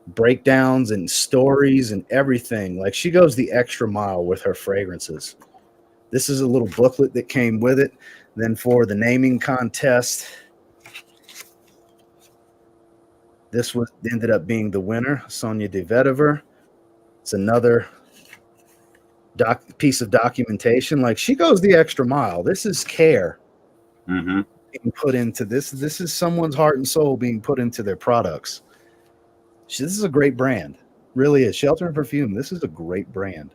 breakdowns and stories and everything. Like, she goes the extra mile with her fragrances. This is a little booklet that came with it. Then for the naming contest, this ended up being the winner, Sonia de Vetiver. It's another piece of documentation. Like, she goes the extra mile. This is care being put into this. This is someone's heart and soul being put into their products. This is a great brand. Really is. Shelter and Perfume. This is a great brand.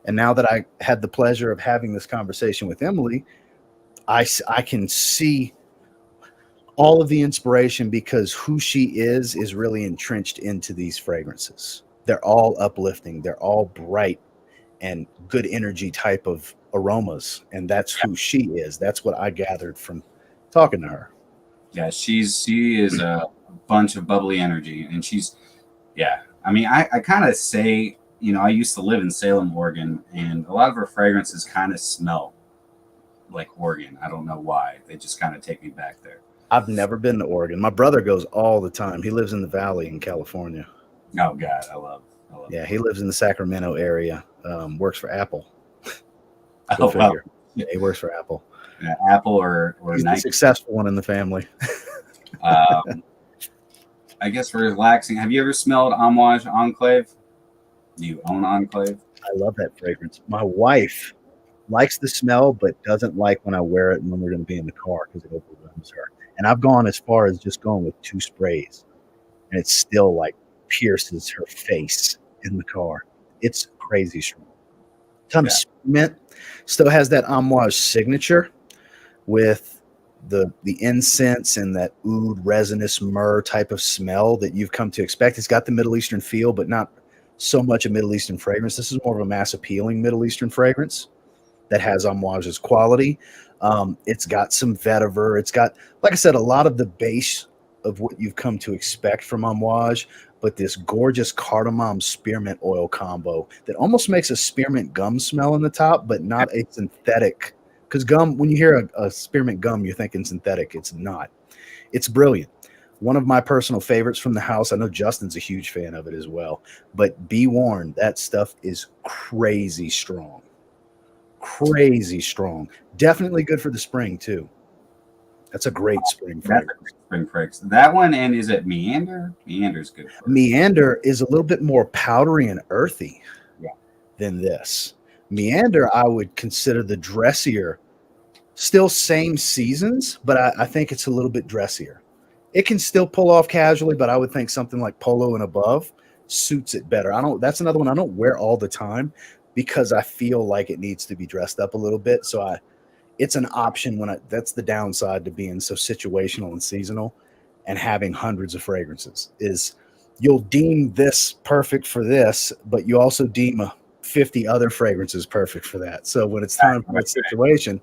And now that I had the pleasure of having this conversation with Emily, I can see all of the inspiration, because who she is really entrenched into these fragrances. They're all uplifting. They're all bright and good energy type of aromas. And that's who she is. That's what I gathered from talking to her. Yeah, she is a bunch of bubbly energy. And I mean, I kind of say, I used to live in Salem, Oregon, and a lot of her fragrances kind of smell like Oregon. I don't know why. They just kind of take me back there. I've never been to Oregon. My brother goes all the time. He lives in the Valley in California. Oh God, I love yeah, he lives in the Sacramento area. Works for Apple. Oh, wow. Yeah, he works for Apple. Yeah, Apple or He's the successful one in the family. I guess for relaxing, have you ever smelled Amouage Enclave? Do you own Enclave? I love that fragrance. My wife likes the smell, but doesn't like when I wear it when we're going to be in the car, because it overwhelms her. And I've gone as far as just going with 2 sprays, and it still like pierces her face in the car. It's crazy strong. Ton of mint. Still has that Amouage signature with the incense and that oud, resinous myrrh type of smell that you've come to expect. It's got the Middle Eastern feel, but not so much a Middle Eastern fragrance. This is more of a mass appealing Middle Eastern fragrance that has Amouage's quality. It's got some vetiver. It's got, like I said, a lot of the base of what you've come to expect from Amouage, but this gorgeous cardamom spearmint oil combo that almost makes a spearmint gum smell in the top, but not a synthetic. Because gum, when you hear a spearmint gum, you're thinking synthetic. It's not. It's brilliant. One of my personal favorites from the house. I know Justin's a huge fan of it as well. But be warned, that stuff is crazy strong. Crazy strong. Definitely good for the spring, too. That's a great spring fragrance. Spring fragrance. That one, and is it Meander? Meander's good. Meander is a little bit more powdery and earthy than this. Meander, I would consider the dressier. Still same seasons, but I think it's a little bit dressier. It can still pull off casually, but I would think something like polo and above suits it better. That's another one I don't wear all the time because I feel like it needs to be dressed up a little bit. So it's an option that's the downside to being so situational and seasonal and having hundreds of fragrances is you'll deem this perfect for this, but you also deem 50 other fragrances perfect for that. So when it's time for that situation,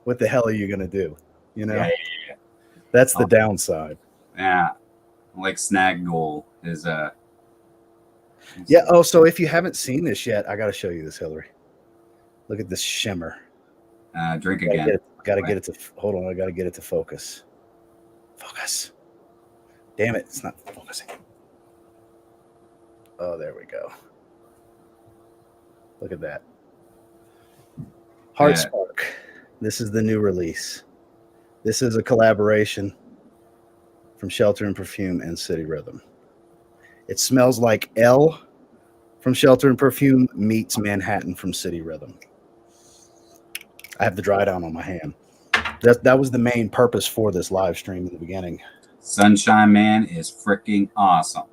what the hell are you going to do? You know, that's the downside. Yeah. Like Snag Goal is yeah. Oh, so if you haven't seen this yet, I got to show you this, Hillary. Look at this shimmer. Drink again. Got to get it to hold on. I got to get it to focus. Focus. Damn it, it's not focusing. Oh, there we go. Look at that. Heart Spark. This is the new release. This is a collaboration from Shelter and Perfume and City Rhythm. It smells like L from Shelter and Perfume meets Manhattan from City Rhythm. I have the dry down on my hand. That was the main purpose for this live stream in the beginning. Sunshine Man is freaking awesome.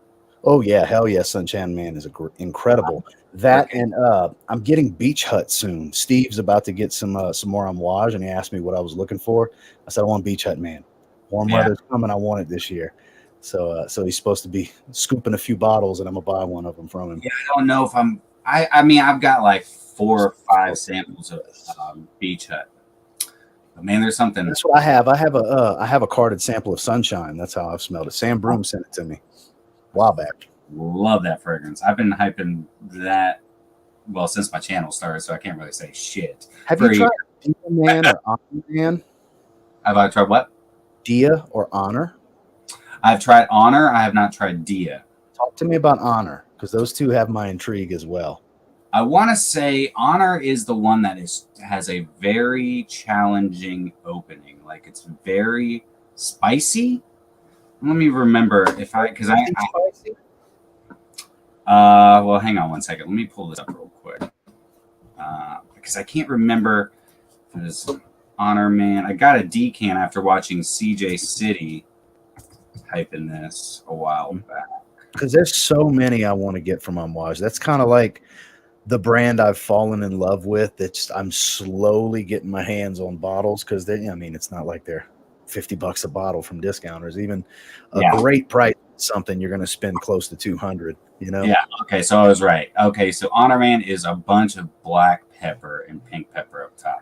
Oh yeah, hell yeah! Sunshine Man is incredible. That and I'm getting Beach Hut soon. Steve's about to get some more Amouage, and he asked me what I was looking for. I said I want Beach Hut Man. Warm weather's coming. I want it this year. So he's supposed to be scooping a few bottles, and I'm gonna buy one of them from him. Yeah, I don't know if I mean, I've got like 4 or 5 samples of Beach Hut. But man, there's something. That's what I have. I have a carded sample of Sunshine. That's how I've smelled it. Sam Broom sent it to me a while back. Love that fragrance. I've been hyping that since my channel started, so I can't really say shit. Have you tried Dia Man or Honor Man? Have I tried what? Dia or Honor? I've tried Honor. I have not tried Dia. Talk to me about Honor, because those two have my intrigue as well. I want to say Honor is the one that has a very challenging opening. Like, it's very spicy. Let me remember if spicy. Well, hang on one second. Let me pull this up real quick. Because I can't remember if it was Honor Man. I got a decan after watching CJ City hyping this a while back. Because there's so many I want to get from Amouage. That's kind of like the brand I've fallen in love with. I'm slowly getting my hands on bottles because it's not like they're $50 a bottle from discounters. Even a great price, something you're going to spend close to $200. Yeah. Okay. So I was right. Okay. So Honor Man is a bunch of black pepper and pink pepper up top.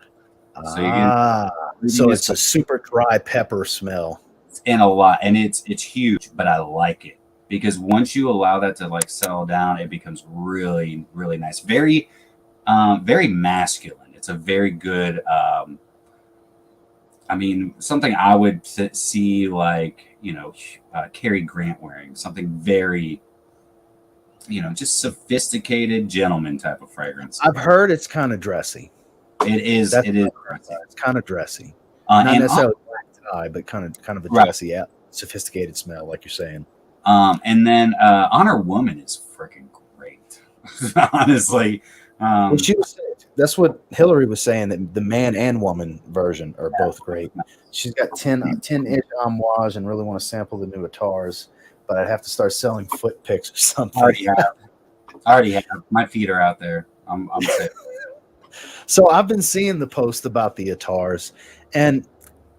So it's a super dry pepper smell. And a lot, and it's huge, but I like it because once you allow that to like settle down, it becomes really, really nice. Very, very masculine. It's a very good. Something I would see like Cary Grant wearing something very, just sophisticated gentleman type of fragrance. I've heard it's kind of dressy. It is. It is. It's kind of dressy. Not necessarily black tie, but kind of a dressy, sophisticated smell, like you're saying. And then Honor Woman is freaking great. Honestly. That's what Hillary was saying, that the man and woman version are both great. She's got 10-inch Amouage and really want to sample the new Atars, but I'd have to start selling foot pics or something. I already have. My feet are out there. I'm safe. So I've been seeing the post about the Atars, and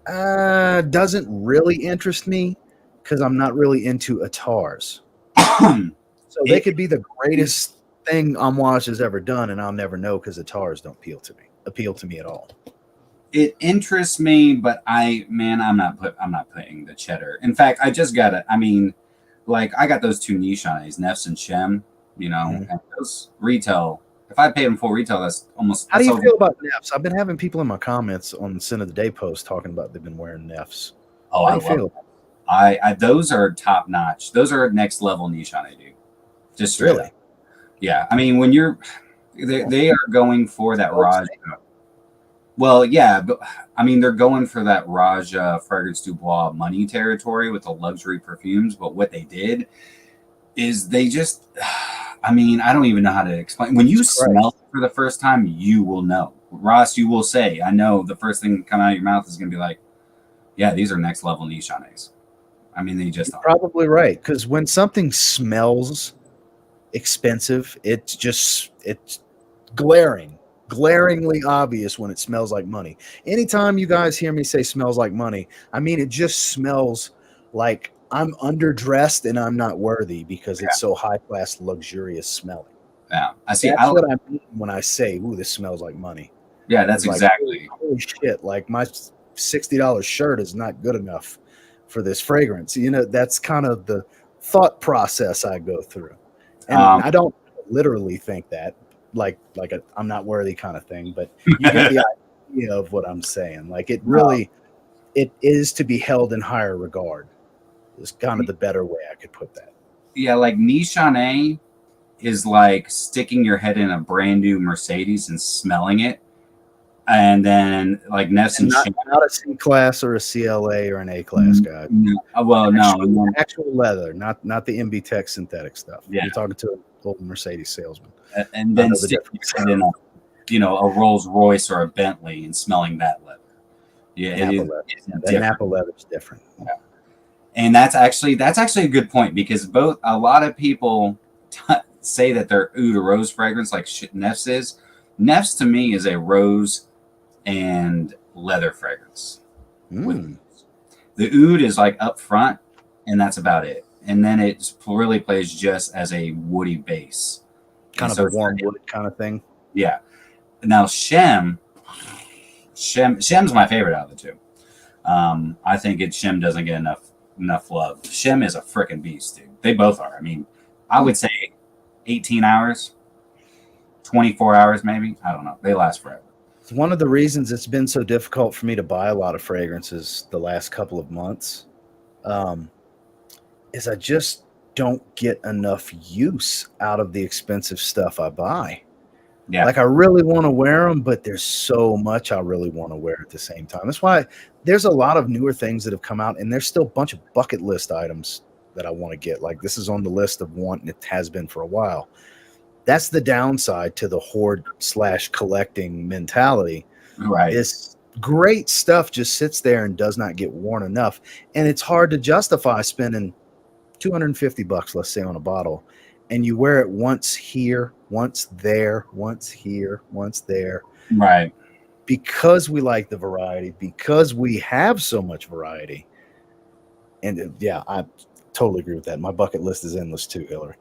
doesn't really interest me because I'm not really into Atars. So they could be the greatest thing Amouage has ever done, and I'll never know because Atars don't appeal to me at all. It interests me, but I'm not putting the cheddar. In fact, I just got it. I got those 2 niche on these, Neffs and Shem, and those retail. If I paid them full retail, that's almost. How do you feel about Neffs? I've been having people in my comments on the Sin of the Day post talking about they've been wearing Neffs. Oh, I love them. I those are top notch. Those are next level niche on dude. Just straight up. Yeah, when they are going for that Raja. Well, yeah, but they're going for that Raja Fragrance du Bois money territory with the luxury perfumes. But what they did is they just, I don't even know how to explain. When you smell it for the first time, you will know. Ross, you will say, I know the first thing coming out of your mouth is going to be like, yeah, these are next level niche-anes. They just You're probably right, because when something smells expensive, it's glaring glaringly obvious when it smells like money. Anytime you guys hear me say smells like money, I mean it just smells like I'm underdressed and I'm not worthy because it's so high class, luxurious smelling. Yeah, I see. That's what I mean when I say, "Ooh, this smells like money." Yeah, that's It's exactly. like, holy shit! Like my $60 shirt is not good enough for this fragrance. You know, that's kind of the thought process I go through, and I don't literally think that, like I'm not worthy kind of thing, but you get the idea of what I'm saying. Like it really, it is to be held in higher regard. Is kind of the better way I could put that. Yeah, like Nichane is like sticking your head in a brand new Mercedes and smelling it, and then like Neff's and not a C class or a CLA or an A class guy. Well, actual leather, not the MB Tech synthetic stuff. Yeah, you're talking to an old Mercedes salesman, and then sticking your head in a Rolls Royce or a Bentley and smelling that leather. Yeah, that Napa leather is different. Yeah. And that's actually a good point because a lot of people say that they're oud or rose fragrance like Neff's is. Neff's to me is a rose and leather fragrance. The oud is like up front, and that's about it. And then it really plays just as a woody base, kind of a warm wood kind of thing. Yeah. Now Shem's my favorite out of the two. I think Shem doesn't get enough love. Shem is a freaking beast, dude. They both are. I mean, I would say 18 hours, 24 hours, maybe. I don't know. They last forever. It's one of the reasons it's been so difficult for me to buy a lot of fragrances the last couple of months, is I just don't get enough use out of the expensive stuff I buy. Yeah. Like I really want to wear them, but there's so much I really want to wear at the same time. That's why there's a lot of newer things that have come out, and there's still a bunch of bucket list items that I want to get. Like this is on the list of want, and it has been for a while. That's the downside to the hoard/collecting mentality. Right. This great stuff just sits there and does not get worn enough. And it's hard to justify spending $250, let's say, on a bottle, and you wear it once here, once there, once here, once there. Right. Because we like the variety, because we have so much variety. And yeah, I totally agree with that. My bucket list is endless too, Hillary.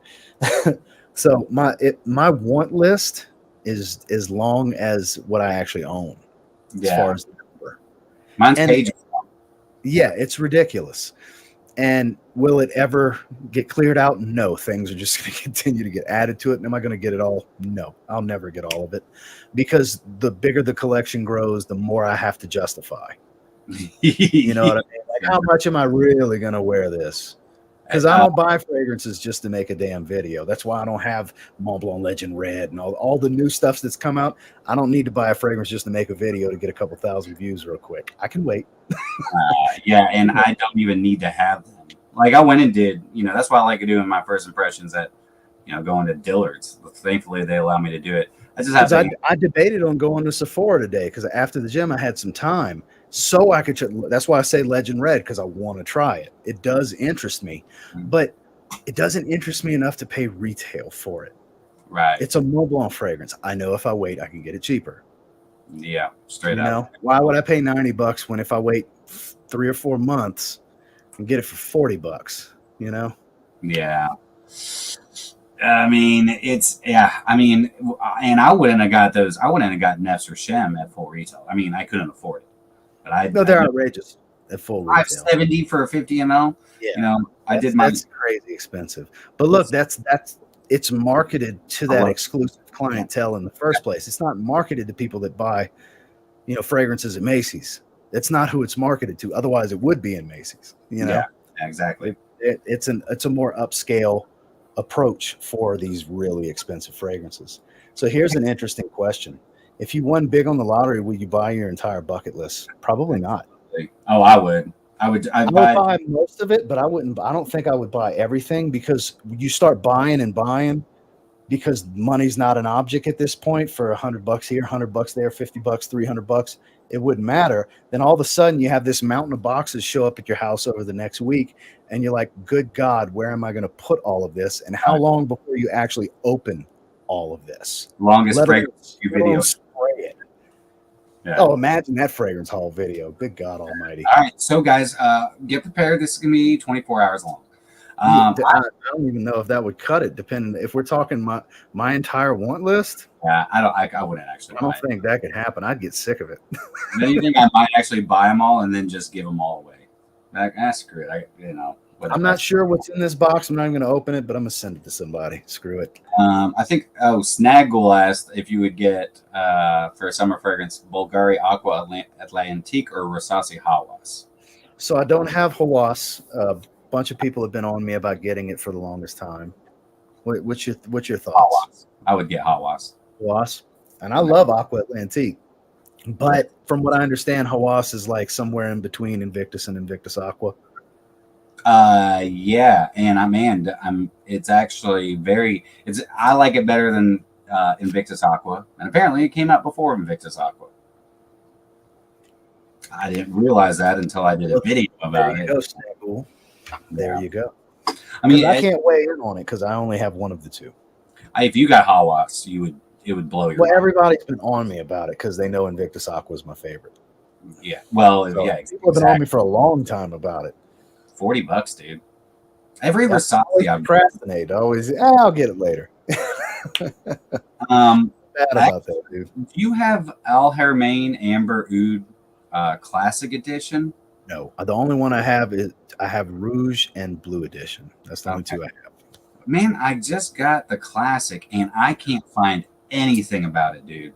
So my want list is as long as what I actually own, as far as the number. Mine's pages. Yeah, it's ridiculous. And will it ever get cleared out? No. Things are just going to continue to get added to it. And am I going to get it all? No, I'll never get all of it, because the bigger the collection grows, the more I have to justify. You know what I mean? Like, how much am I really going to wear this? Because I don't buy fragrances just to make a damn video. That's why I don't have Mont Blanc Legend Red and all the new stuff that's come out. I don't need to buy a fragrance just to make a video to get a couple thousand views real quick. I can wait. Yeah, and I don't even need to have them. Like I went and did, that's why I like doing my first impressions at, going to Dillard's. Thankfully, they allow me to do it. I just have I debated on going to Sephora today because after the gym, I had some time. So I could, that's why I say Legend Red, because I want to try it. It does interest me, but it doesn't interest me enough to pay retail for it. Right. It's a Mont Blanc fragrance. I know if I wait, I can get it cheaper. Yeah, straight up. Why would I pay $90 when if I wait 3 or 4 months and get it for $40? Yeah. I mean, and I wouldn't have got those. I wouldn't have got Neff's or Shem at full retail. I mean, I couldn't afford it. But they're outrageous at full retail. $570 for a 50 ml. Yeah, that's crazy expensive. But look, it's marketed to that exclusive clientele in the first place. It's not marketed to people that buy, fragrances at Macy's. That's not who it's marketed to. Otherwise, it would be in Macy's. Yeah, exactly. It's a more upscale approach for these really expensive fragrances. So here's an interesting question. If you won big on the lottery, would you buy your entire bucket list? Probably not. Oh, I would. I'd buy most of it, but I wouldn't. I don't think I would buy everything, because you start buying and buying because money's not an object at this point. For $100 here, $100 there, $50, $300, it wouldn't matter. Then all of a sudden you have this mountain of boxes show up at your house over the next week, and you're like, good God, where am I going to put all of this? And how long before you actually open all of this? Longest fragrance video. Yeah. Oh, imagine that fragrance haul video. Good God Almighty. All right, so guys, get prepared. This is gonna be 24 hours long. I don't even know if that would cut it. Depending if we're talking my entire want list. Yeah, I wouldn't actually. I don't think that could happen. I'd get sick of it. Then you think I might actually buy them all and then just give them all away? Like, screw it. I'm not sure what's in this box. I'm not even going to open it, but I'm going to send it to somebody. Screw it. I think, Snaggle asked if you would get, for a summer fragrance, Bulgari Aqua Atlantique or Rosassi Hawas. So I don't have Hawas. A bunch of people have been on me about getting it for the longest time. What's your thoughts? Hawas. I would get Hawas. Hawas. And I love Aqua Atlantique. But from what I understand, Hawas is like somewhere in between Invictus and Invictus Aqua. Yeah, and it's actually I like it better than Invictus Aqua, and apparently it came out before Invictus Aqua. I didn't realize that until I did a video about it. There you go. I mean, I can't weigh in on it because I only have one of the two. If you got Hawas, it would blow your mind. Everybody's been on me about it because they know Invictus Aqua is my favorite. Yeah, well, so yeah, exactly. People have been on me for a long time about it. $40, dude. Every Rosassi I procrastinate. Always, I'll get it later. Bad about that, dude. Do you have Al Hermain Amber Oud Classic Edition? No, the only one I have is Rouge and Blue Edition. That's the only two I have. Man, I just got the Classic and I can't find anything about it, dude.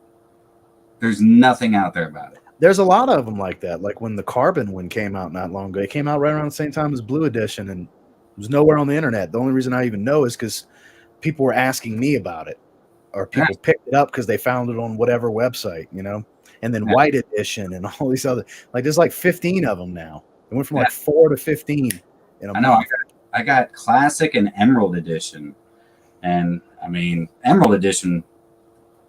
There's nothing out there about it. There's a lot of them like that. Like when the Carbon one came out not long ago, it came out right around the same time as Blue Edition, and it was nowhere on the internet. The only reason I even know is because people were asking me about it, or people picked it up because they found it on whatever website, And then White Edition and all these other, like there's like 15 of them now. It went from like 4 to 15 in a month. Know. I got Classic and Emerald Edition, and Emerald Edition.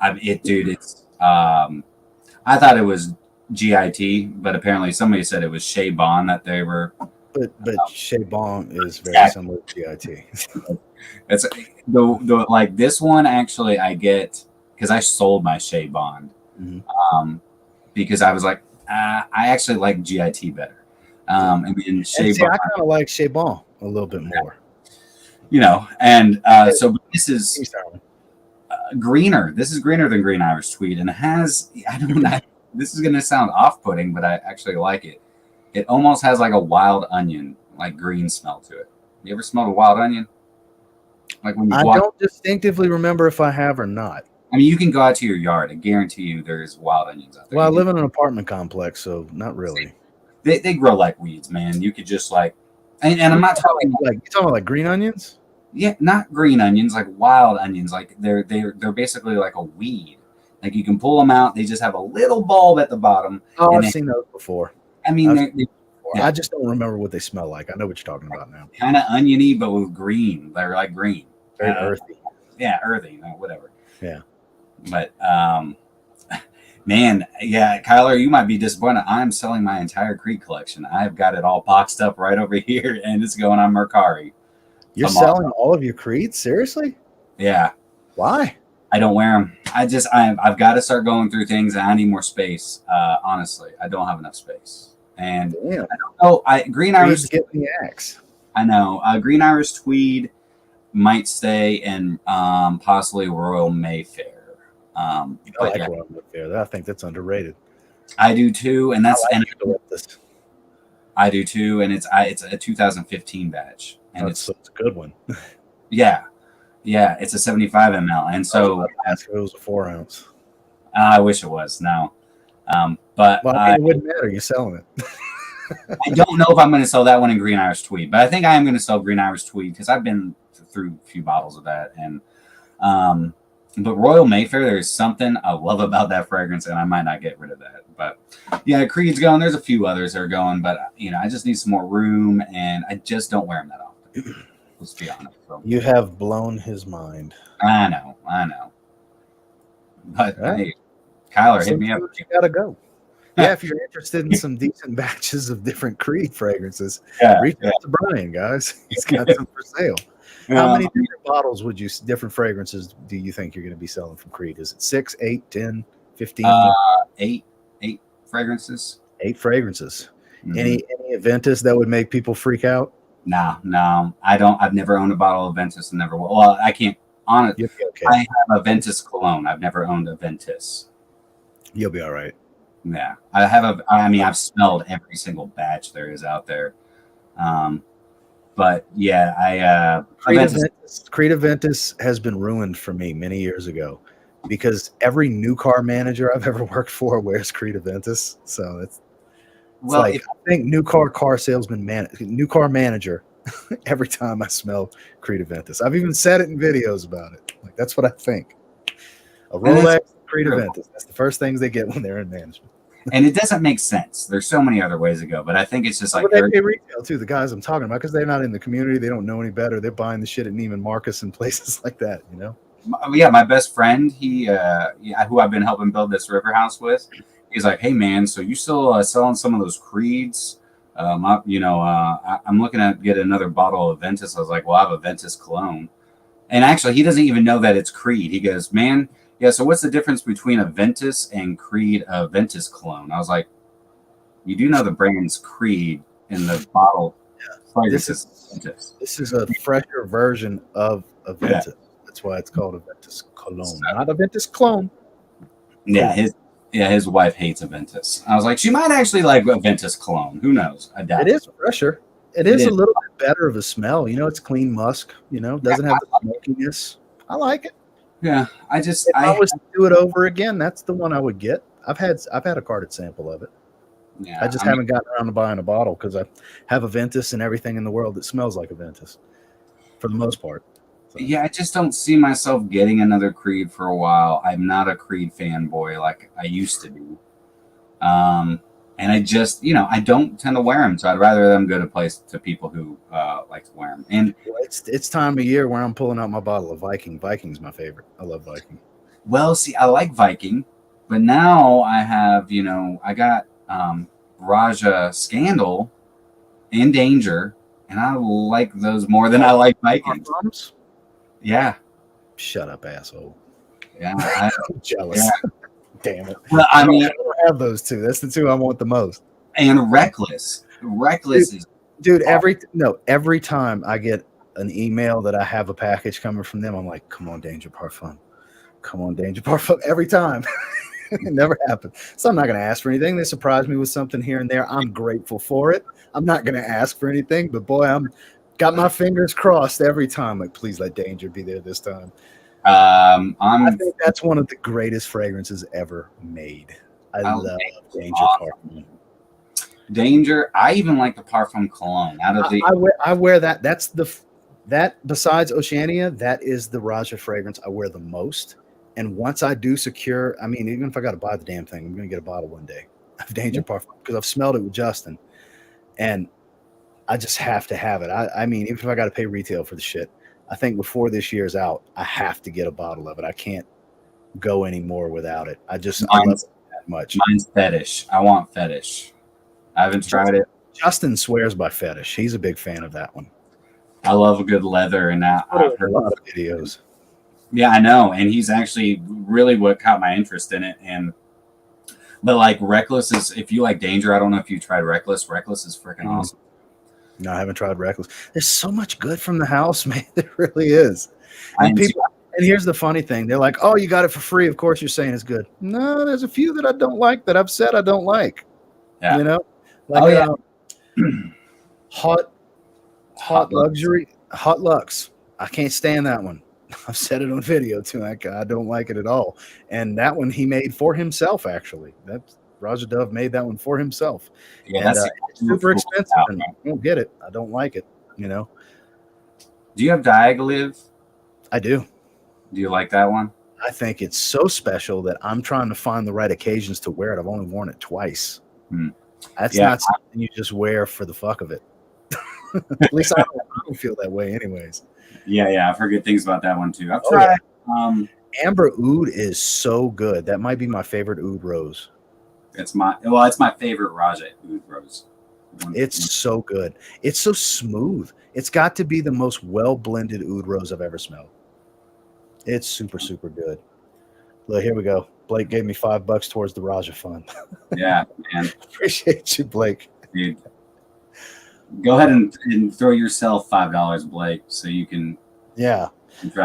It's. I thought it was GIT, but apparently somebody said it was Shea Bon that they were. But Shea Bon is very similar to GIT. It's the like this one actually I get because I sold my Shea Bond, because I was like I actually like GIT better. Shea Bon, I kind of like Shea Bon a little bit more. So this is greener. This is greener than Green Irish Tweed, and it has this is gonna sound off-putting, but I actually like it. It almost has like a wild onion, like green smell to it. You ever smelled a wild onion? Like when you don't distinctively remember if I have or not. You can go out to your yard. I guarantee you there's wild onions out there. Well, I live in an apartment complex, so not really. They grow like weeds, man. You could just like, and I'm not talking like you're talking about like green onions. Yeah, not green onions, like wild onions. Like they're basically like a weed. Like you can pull them out. They just have a little bulb at the bottom. Oh, I've seen those before. I just don't remember what they smell like. I know what you're talking about now. Kind of oniony, but with green. They're like green. Very earthy. Yeah, earthy. Whatever. Yeah. But man, yeah, Kyler, you might be disappointed. I'm selling my entire Creed collection. I've got it all boxed up right over here, and it's going on Mercari. You're selling all of your Creeds? Seriously? Yeah. Why? I don't wear them. I've got to start going through things, and I need more space. Honestly, I don't have enough space. And I don't know. Green Irish get the axe. I know. Green Irish Tweed might stay, and possibly Royal Mayfair. I like Royal Mayfair. I think that's underrated. I do too, and that's I do too, and it's a 2015 batch, and it's a good one. Yeah, it's a 75 ml, and so ask if it was a 4 ounce. I wish it was. No, but it wouldn't matter. You're selling it. I don't know if I'm going to sell that one in Green Irish Tweed, but I think I am going to sell Green Irish Tweed because I've been through a few bottles of that, and but Royal Mayfair, there's something I love about that fragrance, and I might not get rid of that. But yeah, Creed's going. There's a few others that are going, but I just need some more room, and I just don't wear them that often. Let's be honest. So. You have blown his mind. I know. But hey, Kyler, hit me up. You gotta go. Yeah, if you're interested in some decent batches of different Creed fragrances, reach out to Brian, guys. He's got some for sale. How many different bottles different fragrances do you think you're going to be selling from Creed? Is it 6, 8, 10, 15? 8 fragrances. 8 fragrances. Mhm. Any Aventus that would make people freak out? No, I don't. I've never owned a bottle of Ventus and never. Well, I can't. On it, You'll be okay. I have a Ventus cologne. I've never owned a Ventus. You'll be all right. Yeah, I have a. I mean, I've smelled every single batch there is out there. But yeah, Creed Aventus has been ruined for me many years ago because every new car manager I've ever worked for wears Creed Aventus. So it's well, like I think new car salesman new car manager. Every time I smell Creed Aventus, I've even said it in videos about it. Like that's what I think. A Rolex, Creed Aventus. That's the first things they get when they're in management. And it doesn't make sense. There's so many other ways to go, but I think it's just like they pay retail too. The guys I'm talking about, because they're not in the community, they don't know any better. They're buying the shit at Neiman Marcus and places like that. You know. Yeah, my best friend, who I've been helping build this river house with, he's like, "Hey man, so you still selling some of those Creeds? I'm looking at get another bottle of Ventus." I was like, "Well, I have a Ventus cologne," and actually, he doesn't even know that it's Creed. He goes, "Man, yeah. So what's the difference between a Ventus and Creed Ventus cologne?" I was like, "You do know the brand's Creed in the bottle." Yeah. This is a fresher version of a Ventus. Yeah. That's why it's called a Ventus cologne, not a Ventus clone. Yeah, his wife hates a Ventus. I was like, she might actually like a Ventus cologne. Who knows? I doubt it. It is fresher. It is a little bit better of a smell. You know, it's clean musk. You know, doesn't have the smokiness. I like it. Yeah, if I was to do it over again, that's the one I would get. I've had a carted sample of it. Yeah, I just haven't gotten around to buying a bottle because I have a Ventus and everything in the world that smells like a Ventus, for the most part. So. Yeah, I just don't see myself getting another Creed for a while. I'm not a Creed fanboy like I used to be. And I just, I don't tend to wear them, so I'd rather them go to people who like to wear them. And it's time of year where I'm pulling out my bottle of Viking. Viking's my favorite. I love Viking. Well, see, I like Viking, but now I have, I got Raja Scandal and Danger, and I like those more than I like Vikings. Yeah. Shut up, asshole. Yeah, I'm jealous. Yeah. Damn it. Well, I mean, I don't have those two. That's the two I want the most. And Reckless. Reckless is every time I get an email that I have a package coming from them, I'm like, come on, Danger Parfum. Come on, Danger Parfum. Every time. It never happened. So I'm not going to ask for anything. They surprise me with something here and there. I'm grateful for it. I'm not going to ask for anything, but boy, I'm got my fingers crossed every time. Like, please let Danger be there this time. I think that's one of the greatest fragrances ever made. I love Danger Parfum. Danger. I even like the Parfum Cologne. I wear that. That's that besides Oceania, that is the Raja fragrance I wear the most. And once I do secure, I mean, even if I got to buy the damn thing, I'm going to get a bottle one day of Danger Parfum because I've smelled it with Justin, and I just have to have it. I mean, even if I got to pay retail for the shit, I think before this year's out, I have to get a bottle of it. I can't go anymore without it. I love it that much. Mine's Fetish. I want Fetish. I haven't tried it. Justin swears by Fetish. He's a big fan of that one. I love a good leather, and I've heard a lot of videos. Yeah, I know, and he's actually really what caught my interest in it. But like Reckless is, if you like Danger, I don't know if you tried Reckless. Reckless is freaking awesome. No, I haven't tried Reckless. There's so much good from the house, man. There really is. And here's the funny thing. They're like, oh, you got it for free. Of course you're saying it's good. No, there's a few that I don't like that I've said I don't like. Yeah. You know? Like Hot Luxury, Hot Lux. I can't stand that one. I've said it on video too. I don't like it at all. And that one he made for himself, actually. That's Raja Dove made that one for himself. Yeah, and, that's super expensive. And I don't get it. I don't like it. Do you have Diagolive? I do. Do you like that one? I think it's so special that I'm trying to find the right occasions to wear it. I've only worn it twice. That's not something you just wear for the fuck of it. At least I don't feel that way anyways. Yeah, I've heard good things about that one too. I've tried. Amber Oud is so good. That might be my favorite oud rose. It's my favorite Raja Oud rose. It's so good. It's so smooth. It's got to be the most well blended oud rose I've ever smelled. It's super, super good. Look, here we go. Blake gave me $5 towards the Raja fund. Yeah, man. Appreciate you, Blake. Dude. Go ahead and throw yourself $5, Blake, so you can drown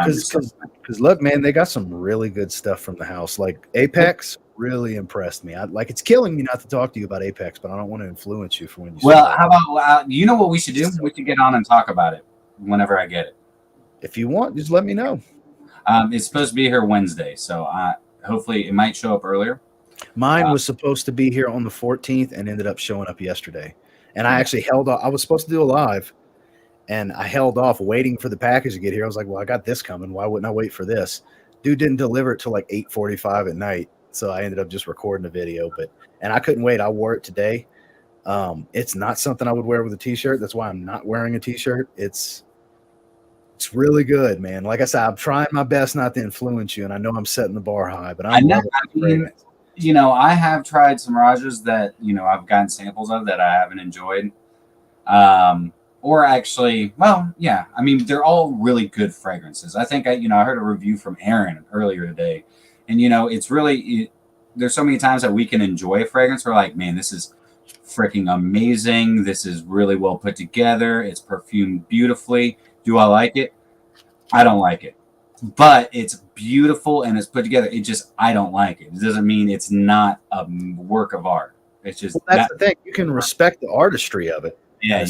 yourself. Because look, man, they got some really good stuff from the house. Like Apex really impressed me. It's killing me not to talk to you about Apex, but I don't want to influence you for when you. Well, how about you know what we should do? We should get on and talk about it whenever I get it. If you want, just let me know. It's supposed to be here Wednesday, so hopefully it might show up earlier. Mine was supposed to be here on the 14th and ended up showing up yesterday. And I actually held off. I was supposed to do a live, and I held off waiting for the package to get here. I was like, well, I got this coming. Why wouldn't I wait for this? Dude didn't deliver it till like 8:45 at night. So I ended up just recording a video. And I couldn't wait. I wore it today. It's not something I would wear with a T-shirt. That's why I'm not wearing a T-shirt. It's really good, man. Like I said, I'm trying my best not to influence you, and I know I'm setting the bar high, but I have tried some Rajas that, I've gotten samples of that I haven't enjoyed. Or actually, well, yeah, I mean, they're all really good fragrances. I think I heard a review from Aaron earlier today, and, it's really, there's so many times that we can enjoy a fragrance. We're like, man, this is freaking amazing. This is really well put together. It's perfumed beautifully. Do I like it? I don't like it. But it's beautiful and it's put together. I don't like it. It doesn't mean it's not a work of art. It's just that's the thing. You can respect the artistry of it. Yeah.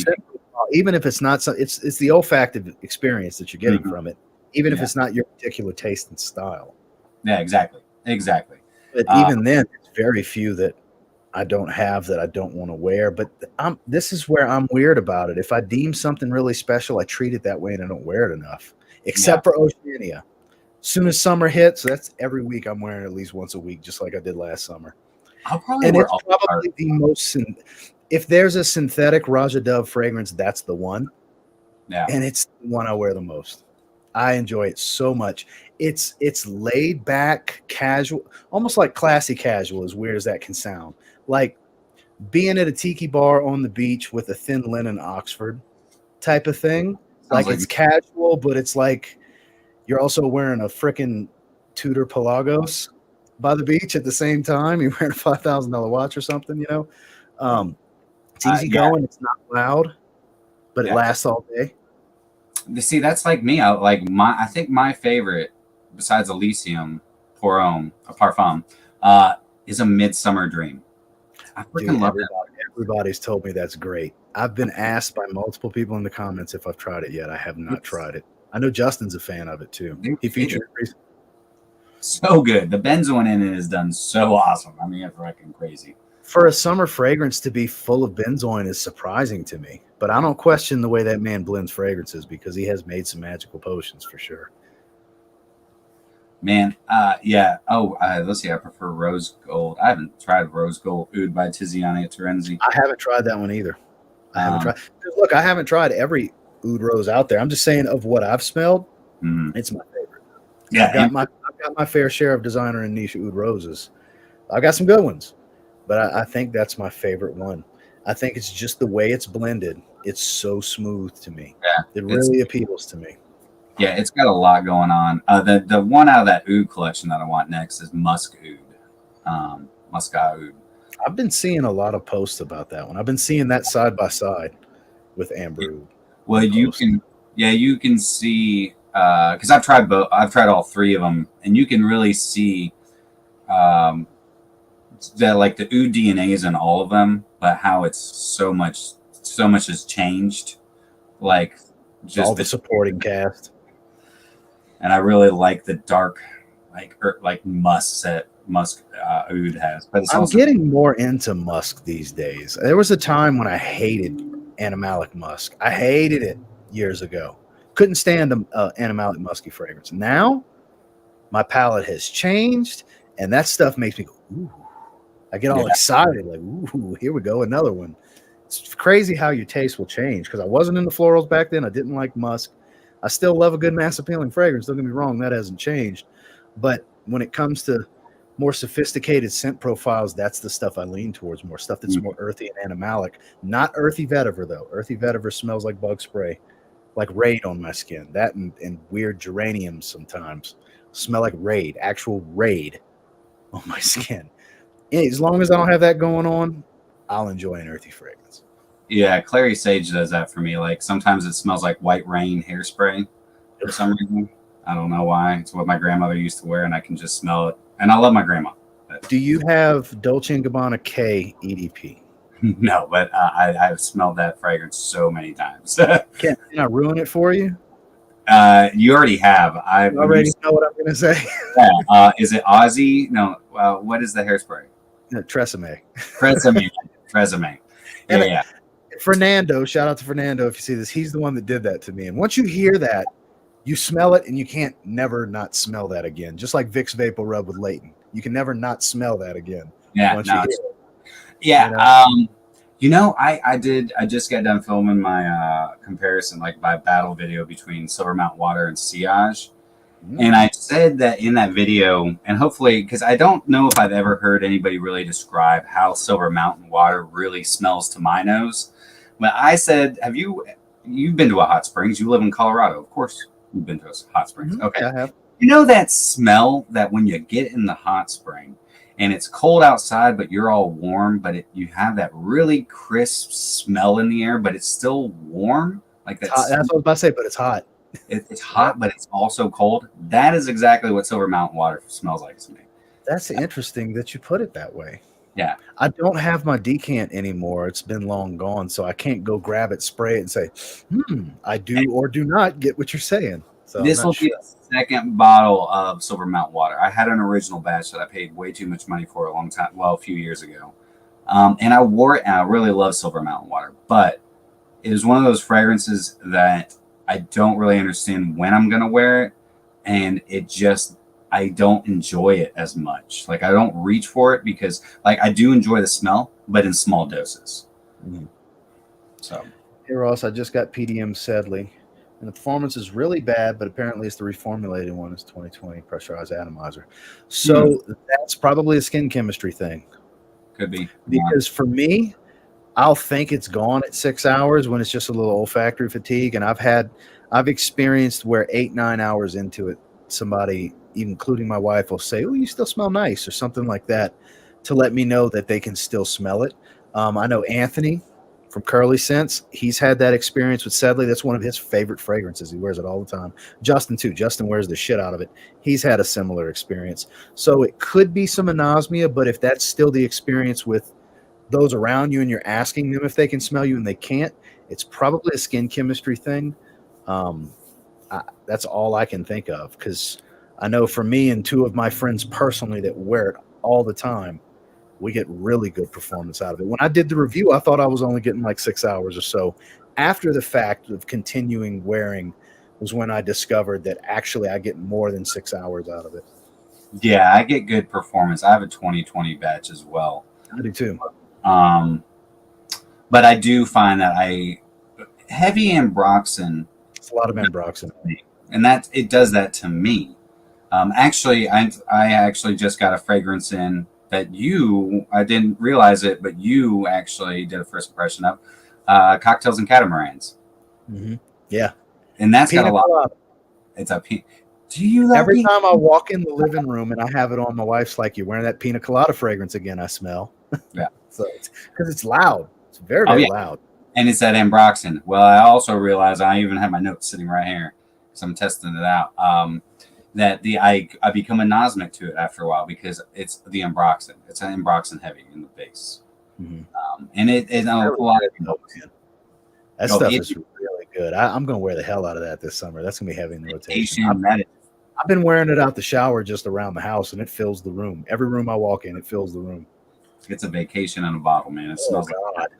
Even if it's not, it's the olfactive experience that you're getting from it. Even if it's not your particular taste and style. Yeah, exactly. But even then, there's very few that I don't have that I don't want to wear. But this is where I'm weird about it. If I deem something really special, I treat it that way and I don't wear it enough. Except for Oceania. As soon as summer hits, that's every week I'm wearing it at least once a week, just like I did last summer. It's probably the most. If there's a synthetic Raja Dove fragrance, that's the one. Yeah. And it's the one I wear the most. I enjoy it so much. It's laid back, casual, almost like classy casual, as weird as that can sound. Like being at a tiki bar on the beach with a thin linen Oxford type of thing. Like it's casual, but it's like you're also wearing a freaking Tudor Pelagos by the beach at the same time. You're wearing a $5,000 watch or something, It's easy going. It's not loud, but it lasts all day. See, that's like me. I think my favorite, besides Elysium Parfum, is a Midsummer Dream. I freaking love that. Everybody's told me that's great. I've been asked by multiple people in the comments if I've tried it yet. I have not tried it. I know Justin's a fan of it too. He featured it recently. So good. The benzoin in it is done so awesome. I mean, it's freaking crazy. For a summer fragrance to be full of benzoin is surprising to me, but I don't question the way that man blends fragrances because he has made some magical potions for sure. Man, yeah. Let's see. I prefer Rose Gold. I haven't tried Rose Gold Oud by Tiziana Terenzi. I haven't tried that one either. I haven't tried. Look, I haven't tried every Oud rose out there. I'm just saying of what I've smelled, it's my favorite. Yeah, I've got my fair share of designer and niche Oud roses. I've got some good ones, but I think that's my favorite one. I think it's just the way it's blended. It's so smooth to me. Yeah, it really appeals to me. Yeah, it's got a lot going on. The one out of that Oud collection that I want next is Musk Oud, Muscat Oud. I've been seeing a lot of posts about that one. I've been seeing that side by side with Amber Oud. Well, you can see because I've tried both. I've tried all three of them, and you can really see that like the Oud DNAs in all of them, but how it's so much has changed. Like just all the supporting cast. And I really like the dark, like musk that Musk Oud has. But I'm getting more into musk these days. There was a time when I hated animalic musk. I hated it years ago. Couldn't stand the animalic musky fragrance. Now, my palate has changed, and that stuff makes me go, ooh. I get all excited, like, ooh, here we go, another one. It's crazy how your taste will change, because I wasn't into florals back then. I didn't like musk. I still love a good mass appealing fragrance. Don't get me wrong, that hasn't changed. But when it comes to more sophisticated scent profiles, that's the stuff I lean towards more. Stuff that's more earthy and animalic. Not earthy vetiver, though. Earthy vetiver smells like bug spray, like Raid on my skin. That and weird geraniums sometimes smell like Raid, actual Raid on my skin. And as long as I don't have that going on, I'll enjoy an earthy fragrance. Yeah, Clary Sage does that for me. Like sometimes it smells like White Rain hairspray for some reason. I don't know why. It's what my grandmother used to wear, and I can just smell it. And I love my grandma. Do you have Dolce & Gabbana K EDP? No, but I've smelled that fragrance so many times. Can I ruin it for you? You already have. I already know what I'm going to say. Yeah. Is it Aussie? No. What is the hairspray? Tresemme. Tresemme. Yeah. Fernando, shout out to Fernando if you see this. He's the one that did that to me. And once you hear that, you smell it and you can't never not smell that again. Just like Vicks Vapor Rub with Leighton. You can never not smell that again. Yeah. I just got done filming my comparison, like my battle video between Silver Mountain Water and Sillage. And I said that in that video, and hopefully, because I don't know if I've ever heard anybody really describe how Silver Mountain Water really smells to my nose. But I said, you've been to a hot springs? You live in Colorado, of course. You've been to a hot springs. Okay. I have. You know that smell that when you get in the hot spring and it's cold outside, but you're all warm, but you have that really crisp smell in the air, but it's still warm. Like that's what I was about to say, but it's hot. It's hot, but it's also cold. That is exactly what Silver Mountain Water smells like to me. That's interesting that you put it that way. Yeah. I don't have my decant anymore. It's been long gone, so I can't go grab it, spray it, and say, I do or do not get what you're saying. So this will be the second bottle of Silver Mountain Water. I had an original batch that I paid way too much money for a few years ago. And I wore it, and I really love Silver Mountain Water. But it is one of those fragrances that I don't really understand when I'm going to wear it. And I don't enjoy it as much. Like, I don't reach for it because, like, I do enjoy the smell, but in small doses. So. Hey, Ross, I just got PDM Sedley. And the performance is really bad, but apparently it's the reformulated one. It's 2020 pressurized atomizer. So that's probably a skin chemistry thing. Could be. Because for me, I'll think it's gone at 6 hours when it's just a little olfactory fatigue. And I've experienced where 8-9 hours into it, somebody, including my wife, will say, "Oh, you still smell nice," or something like that, to let me know that they can still smell it. I know Anthony from Curly Scents, he's had that experience with Sedley. That's one of his favorite fragrances. He wears it all the time. Justin too. Justin wears the shit out of it. He's had a similar experience. So it could be some anosmia, but if that's still the experience with those around you and you're asking them if they can smell you and they can't, it's probably a skin chemistry thing. That's all I can think of, because I know for me and two of my friends personally that wear it all the time, we get really good performance out of it. When I did the review, I thought I was only getting like 6 hours or so. After the fact of continuing wearing was when I discovered that actually I get more than 6 hours out of it. Yeah, I get good performance. I have a 2020 batch as well. I do too. But I do find that heavy ambroxan. It's a lot of ambroxan. And it does that to me. Actually, I actually just got a fragrance in that I didn't realize it, but you actually did a first impression of Cocktails and Catamarans. Yeah. And that's got a lot. It's a pina. Do you every time I walk in the living room and I have it on, my wife's like, "You're wearing that pina colada fragrance again, I smell." Yeah. So because it's loud. It's very, very loud. And it's that ambroxan. Well, I also realized, I even have my notes sitting right here because I'm testing it out. That I become anosmic to it after a while because it's the ambroxan. It's an ambroxan heavy in the base. And it's a lot of that stuff is really good. I'm going to wear the hell out of that this summer. That's going to be heavy in the rotation. I've been wearing it out the shower just around the house, and it fills the room. Every room I walk in, it fills the room. It's a vacation in a bottle, man. It smells like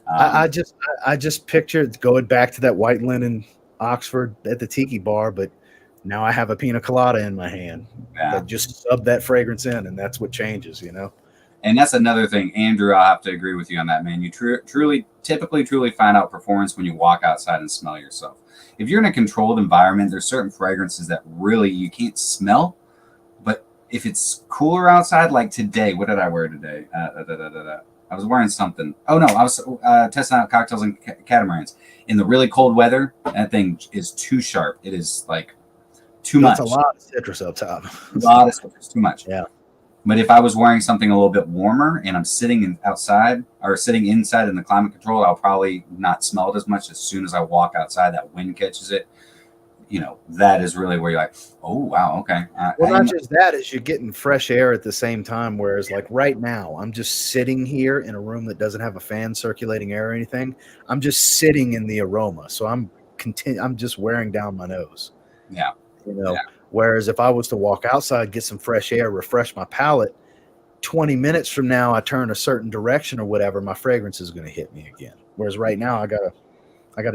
that. I just pictured going back to that white linen Oxford at the tiki bar, but now I have a pina colada in my hand. That just sub that fragrance in, and that's what changes, you know? And that's another thing, Andrew, I'll have to agree with you on that, man. You typically find out performance when you walk outside and smell yourself. If you're in a controlled environment, there's certain fragrances that really you can't smell. But if it's cooler outside, like today, what did I wear today? I was wearing something. Oh, no, I was testing out Cocktails and Catamarans. In the really cold weather, that thing is too sharp. It is like too much. That's a lot of citrus up top. A lot of citrus, too much. Yeah. But if I was wearing something a little bit warmer and I'm sitting outside or sitting inside in the climate control, I'll probably not smell it as much. As soon as I walk outside, that wind catches it. You know, that is really where you're like, oh, wow, okay. Well, not just that, is you're getting fresh air at the same time. Whereas, like right now, I'm just sitting here in a room that doesn't have a fan circulating air or anything. I'm just sitting in the aroma, so I'm just wearing down my nose. Yeah, you know. Yeah. Whereas if I was to walk outside, get some fresh air, refresh my palate, 20 minutes from now, I turn a certain direction or whatever, my fragrance is going to hit me again. Whereas right now, I gotta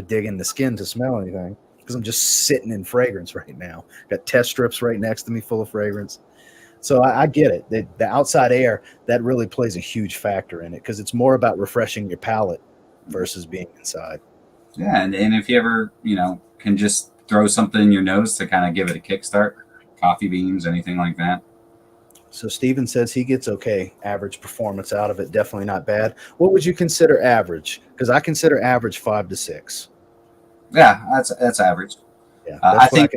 dig in the skin to smell anything. Because I'm just sitting in fragrance right now. Got test strips right next to me full of fragrance. So I get it. The outside air, that really plays a huge factor in it because it's more about refreshing your palate versus being inside. Yeah, and if you ever, you know, can just throw something in your nose to kind of give it a kickstart, coffee beans, anything like that. So Steven says he gets okay average performance out of it. Definitely not bad. What would you consider average? Because I consider average 5 to 6. Yeah, that's average. Yeah, I think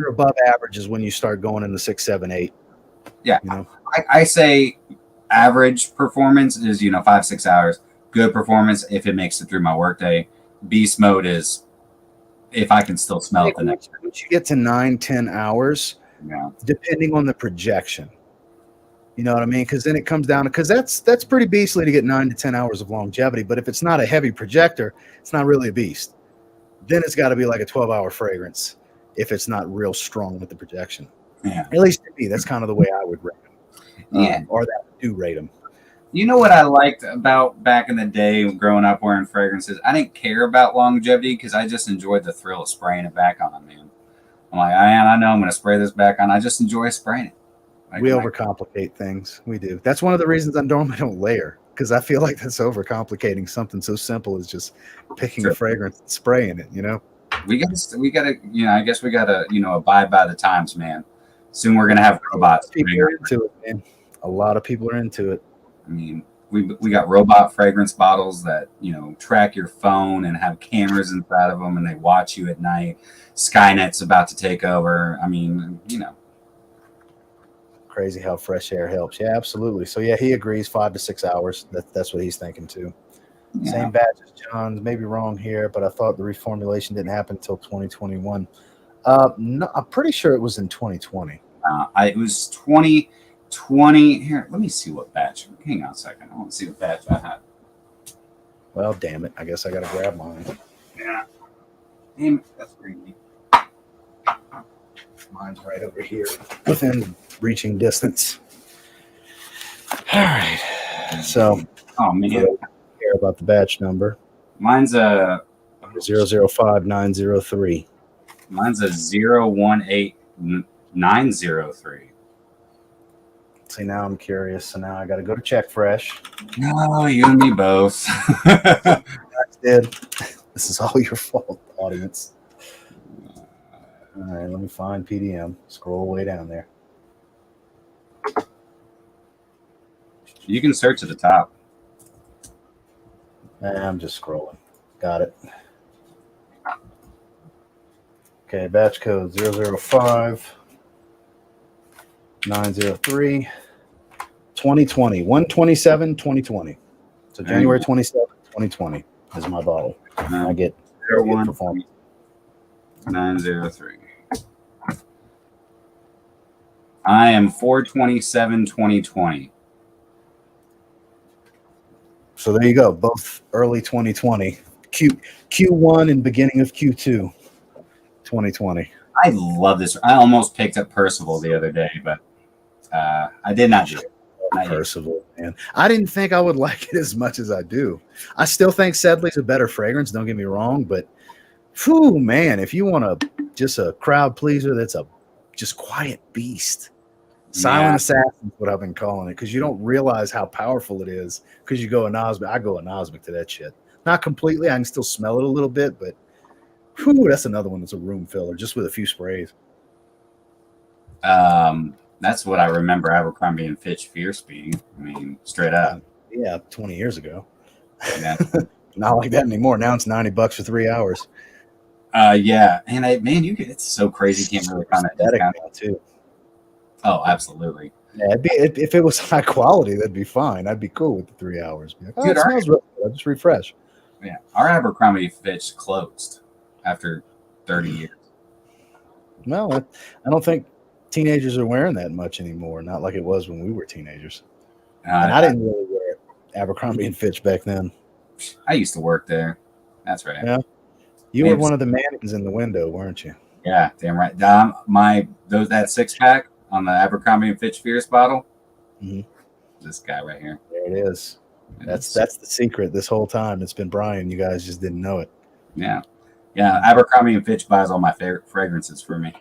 above average is when you start going in the 6, 7, 8. Yeah, you know? I say average performance is 5, 6 hours. Good performance if it makes it through my workday. Beast mode is if I can still smell it the next day. Once you get to 9, 10 hours, yeah, depending on the projection. You know what I mean? Because then it comes down to, because that's pretty beastly to get 9 to 10 hours of longevity. But if it's not a heavy projector, it's not really a beast. Then it's got to be like a 12-hour fragrance if it's not real strong with the projection. Yeah. At least to me, that's kind of the way I would rate them. Yeah. Or that I do rate them. You know what I liked about back in the day growing up wearing fragrances? I didn't care about longevity because I just enjoyed the thrill of spraying it back on, man. I'm like, I know I'm going to spray this back on. I just enjoy spraying it. We overcomplicate things. We do. That's one of the reasons I normally don't layer, because I feel like that's overcomplicating something so simple as just picking a fragrance and spraying it, We gotta, I guess we gotta, abide by the times, man. Soon we're gonna have robots. People are into it, man. A lot of people are into it. I mean, we got robot fragrance bottles that, track your phone and have cameras inside of them and they watch you at night. Skynet's about to take over. I mean, Crazy how fresh air helps. Yeah, absolutely. So yeah, he agrees 5 to 6 hours. That's what he's thinking too. Yeah. Same batch as John's. Maybe wrong here, but I thought the reformulation didn't happen until 2021. No, I'm pretty sure it was in 2020. It was 2020. Here, let me see what batch. Hang on a second. I want to see what batch I had. Well, damn it. I guess I got to grab mine. Yeah. Damn it. That's crazy. Mine's right over here within reaching distance. All right. So, oh man, I don't care about the batch number. Mine's a 005903. Mine's a 018903. See, now I'm curious. So now I got to go to Check Fresh. No, you and me both. I did. This is all your fault, audience. All right, let me find PDM. Scroll way down there. You can search at the top. I'm just scrolling. Got it. Okay, batch code 005 903 2020 127 2020. So January 27 2020 is my bottle. I get 01903. I am 427 2020. So there you go. Both early 2020. Q1 and beginning of Q2 2020. I love this. I almost picked up Percival the other day, but I did not do it. Percival, man. I didn't think I would like it as much as I do. I still think Sedley's a better fragrance, don't get me wrong, but whew, man, if you want just a crowd pleaser that's a just quiet beast. Silent assassin is what I've been calling it, because you don't realize how powerful it is because you go anosmic. I go anosmic to that shit. Not completely. I can still smell it a little bit, but whew, that's another one that's a room filler just with a few sprays. That's what I remember Abercrombie and Fitch Fierce being. I mean, straight up. Yeah, 20 years ago. Yeah. Not like that anymore. Now it's $90 for 3 hours. Yeah, and man, it's so crazy. You can't really find that Aesthetic discount. now, too. Oh, absolutely. Yeah, if it was high quality, that'd be fine. I'd be cool with the 3 hours. Be like, oh, Dude, it smells really good. I'll just refresh. Yeah, our Abercrombie Fitch closed after 30 years. No, I don't think teenagers are wearing that much anymore. Not like it was when we were teenagers. And I didn't really wear Abercrombie and Fitch back then. I used to work there. That's right. Yeah. You were one of the mannequins in the window, weren't you? Yeah, damn right. That 6-pack on the Abercrombie and Fitch Fierce bottle. Mhm. This guy right here. There it is. That's the secret this whole time. It's been Brian. You guys just didn't know it. Yeah. Abercrombie and Fitch buys all my favorite fragrances for me.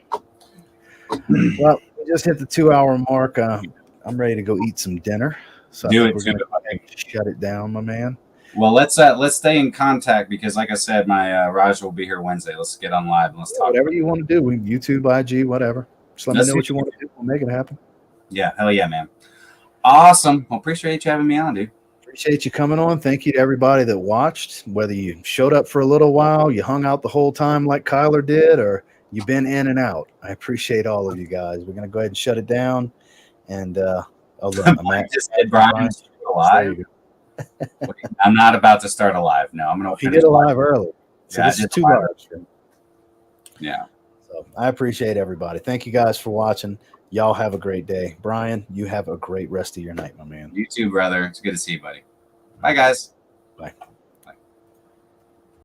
Well, we just hit the 2-hour mark. I'm ready to go eat some dinner. So Do I it. think we're going to shut it down, my man. Well, let's stay in contact because, like I said, my Raj will be here Wednesday. Let's get on live and let's talk. Whatever you want to do, YouTube, IG, whatever. Just let me know what you want to do. We'll make it happen. Yeah, hell yeah, man. Awesome. Well, appreciate you having me on, dude. Appreciate you coming on. Thank you to everybody that watched. Whether you showed up for a little while, you hung out the whole time like Kyler did, or you've been in and out. I appreciate all of you guys. We're going to go ahead and shut it down. And I just said Brian live. I'm not about to start a live. No, I'm going to. He did a live early. So this is 2 hours. Yeah. So I appreciate everybody. Thank you guys for watching. Y'all have a great day. Brian, you have a great rest of your night, my man. You too, brother. It's good to see you, buddy. Bye, guys. Bye.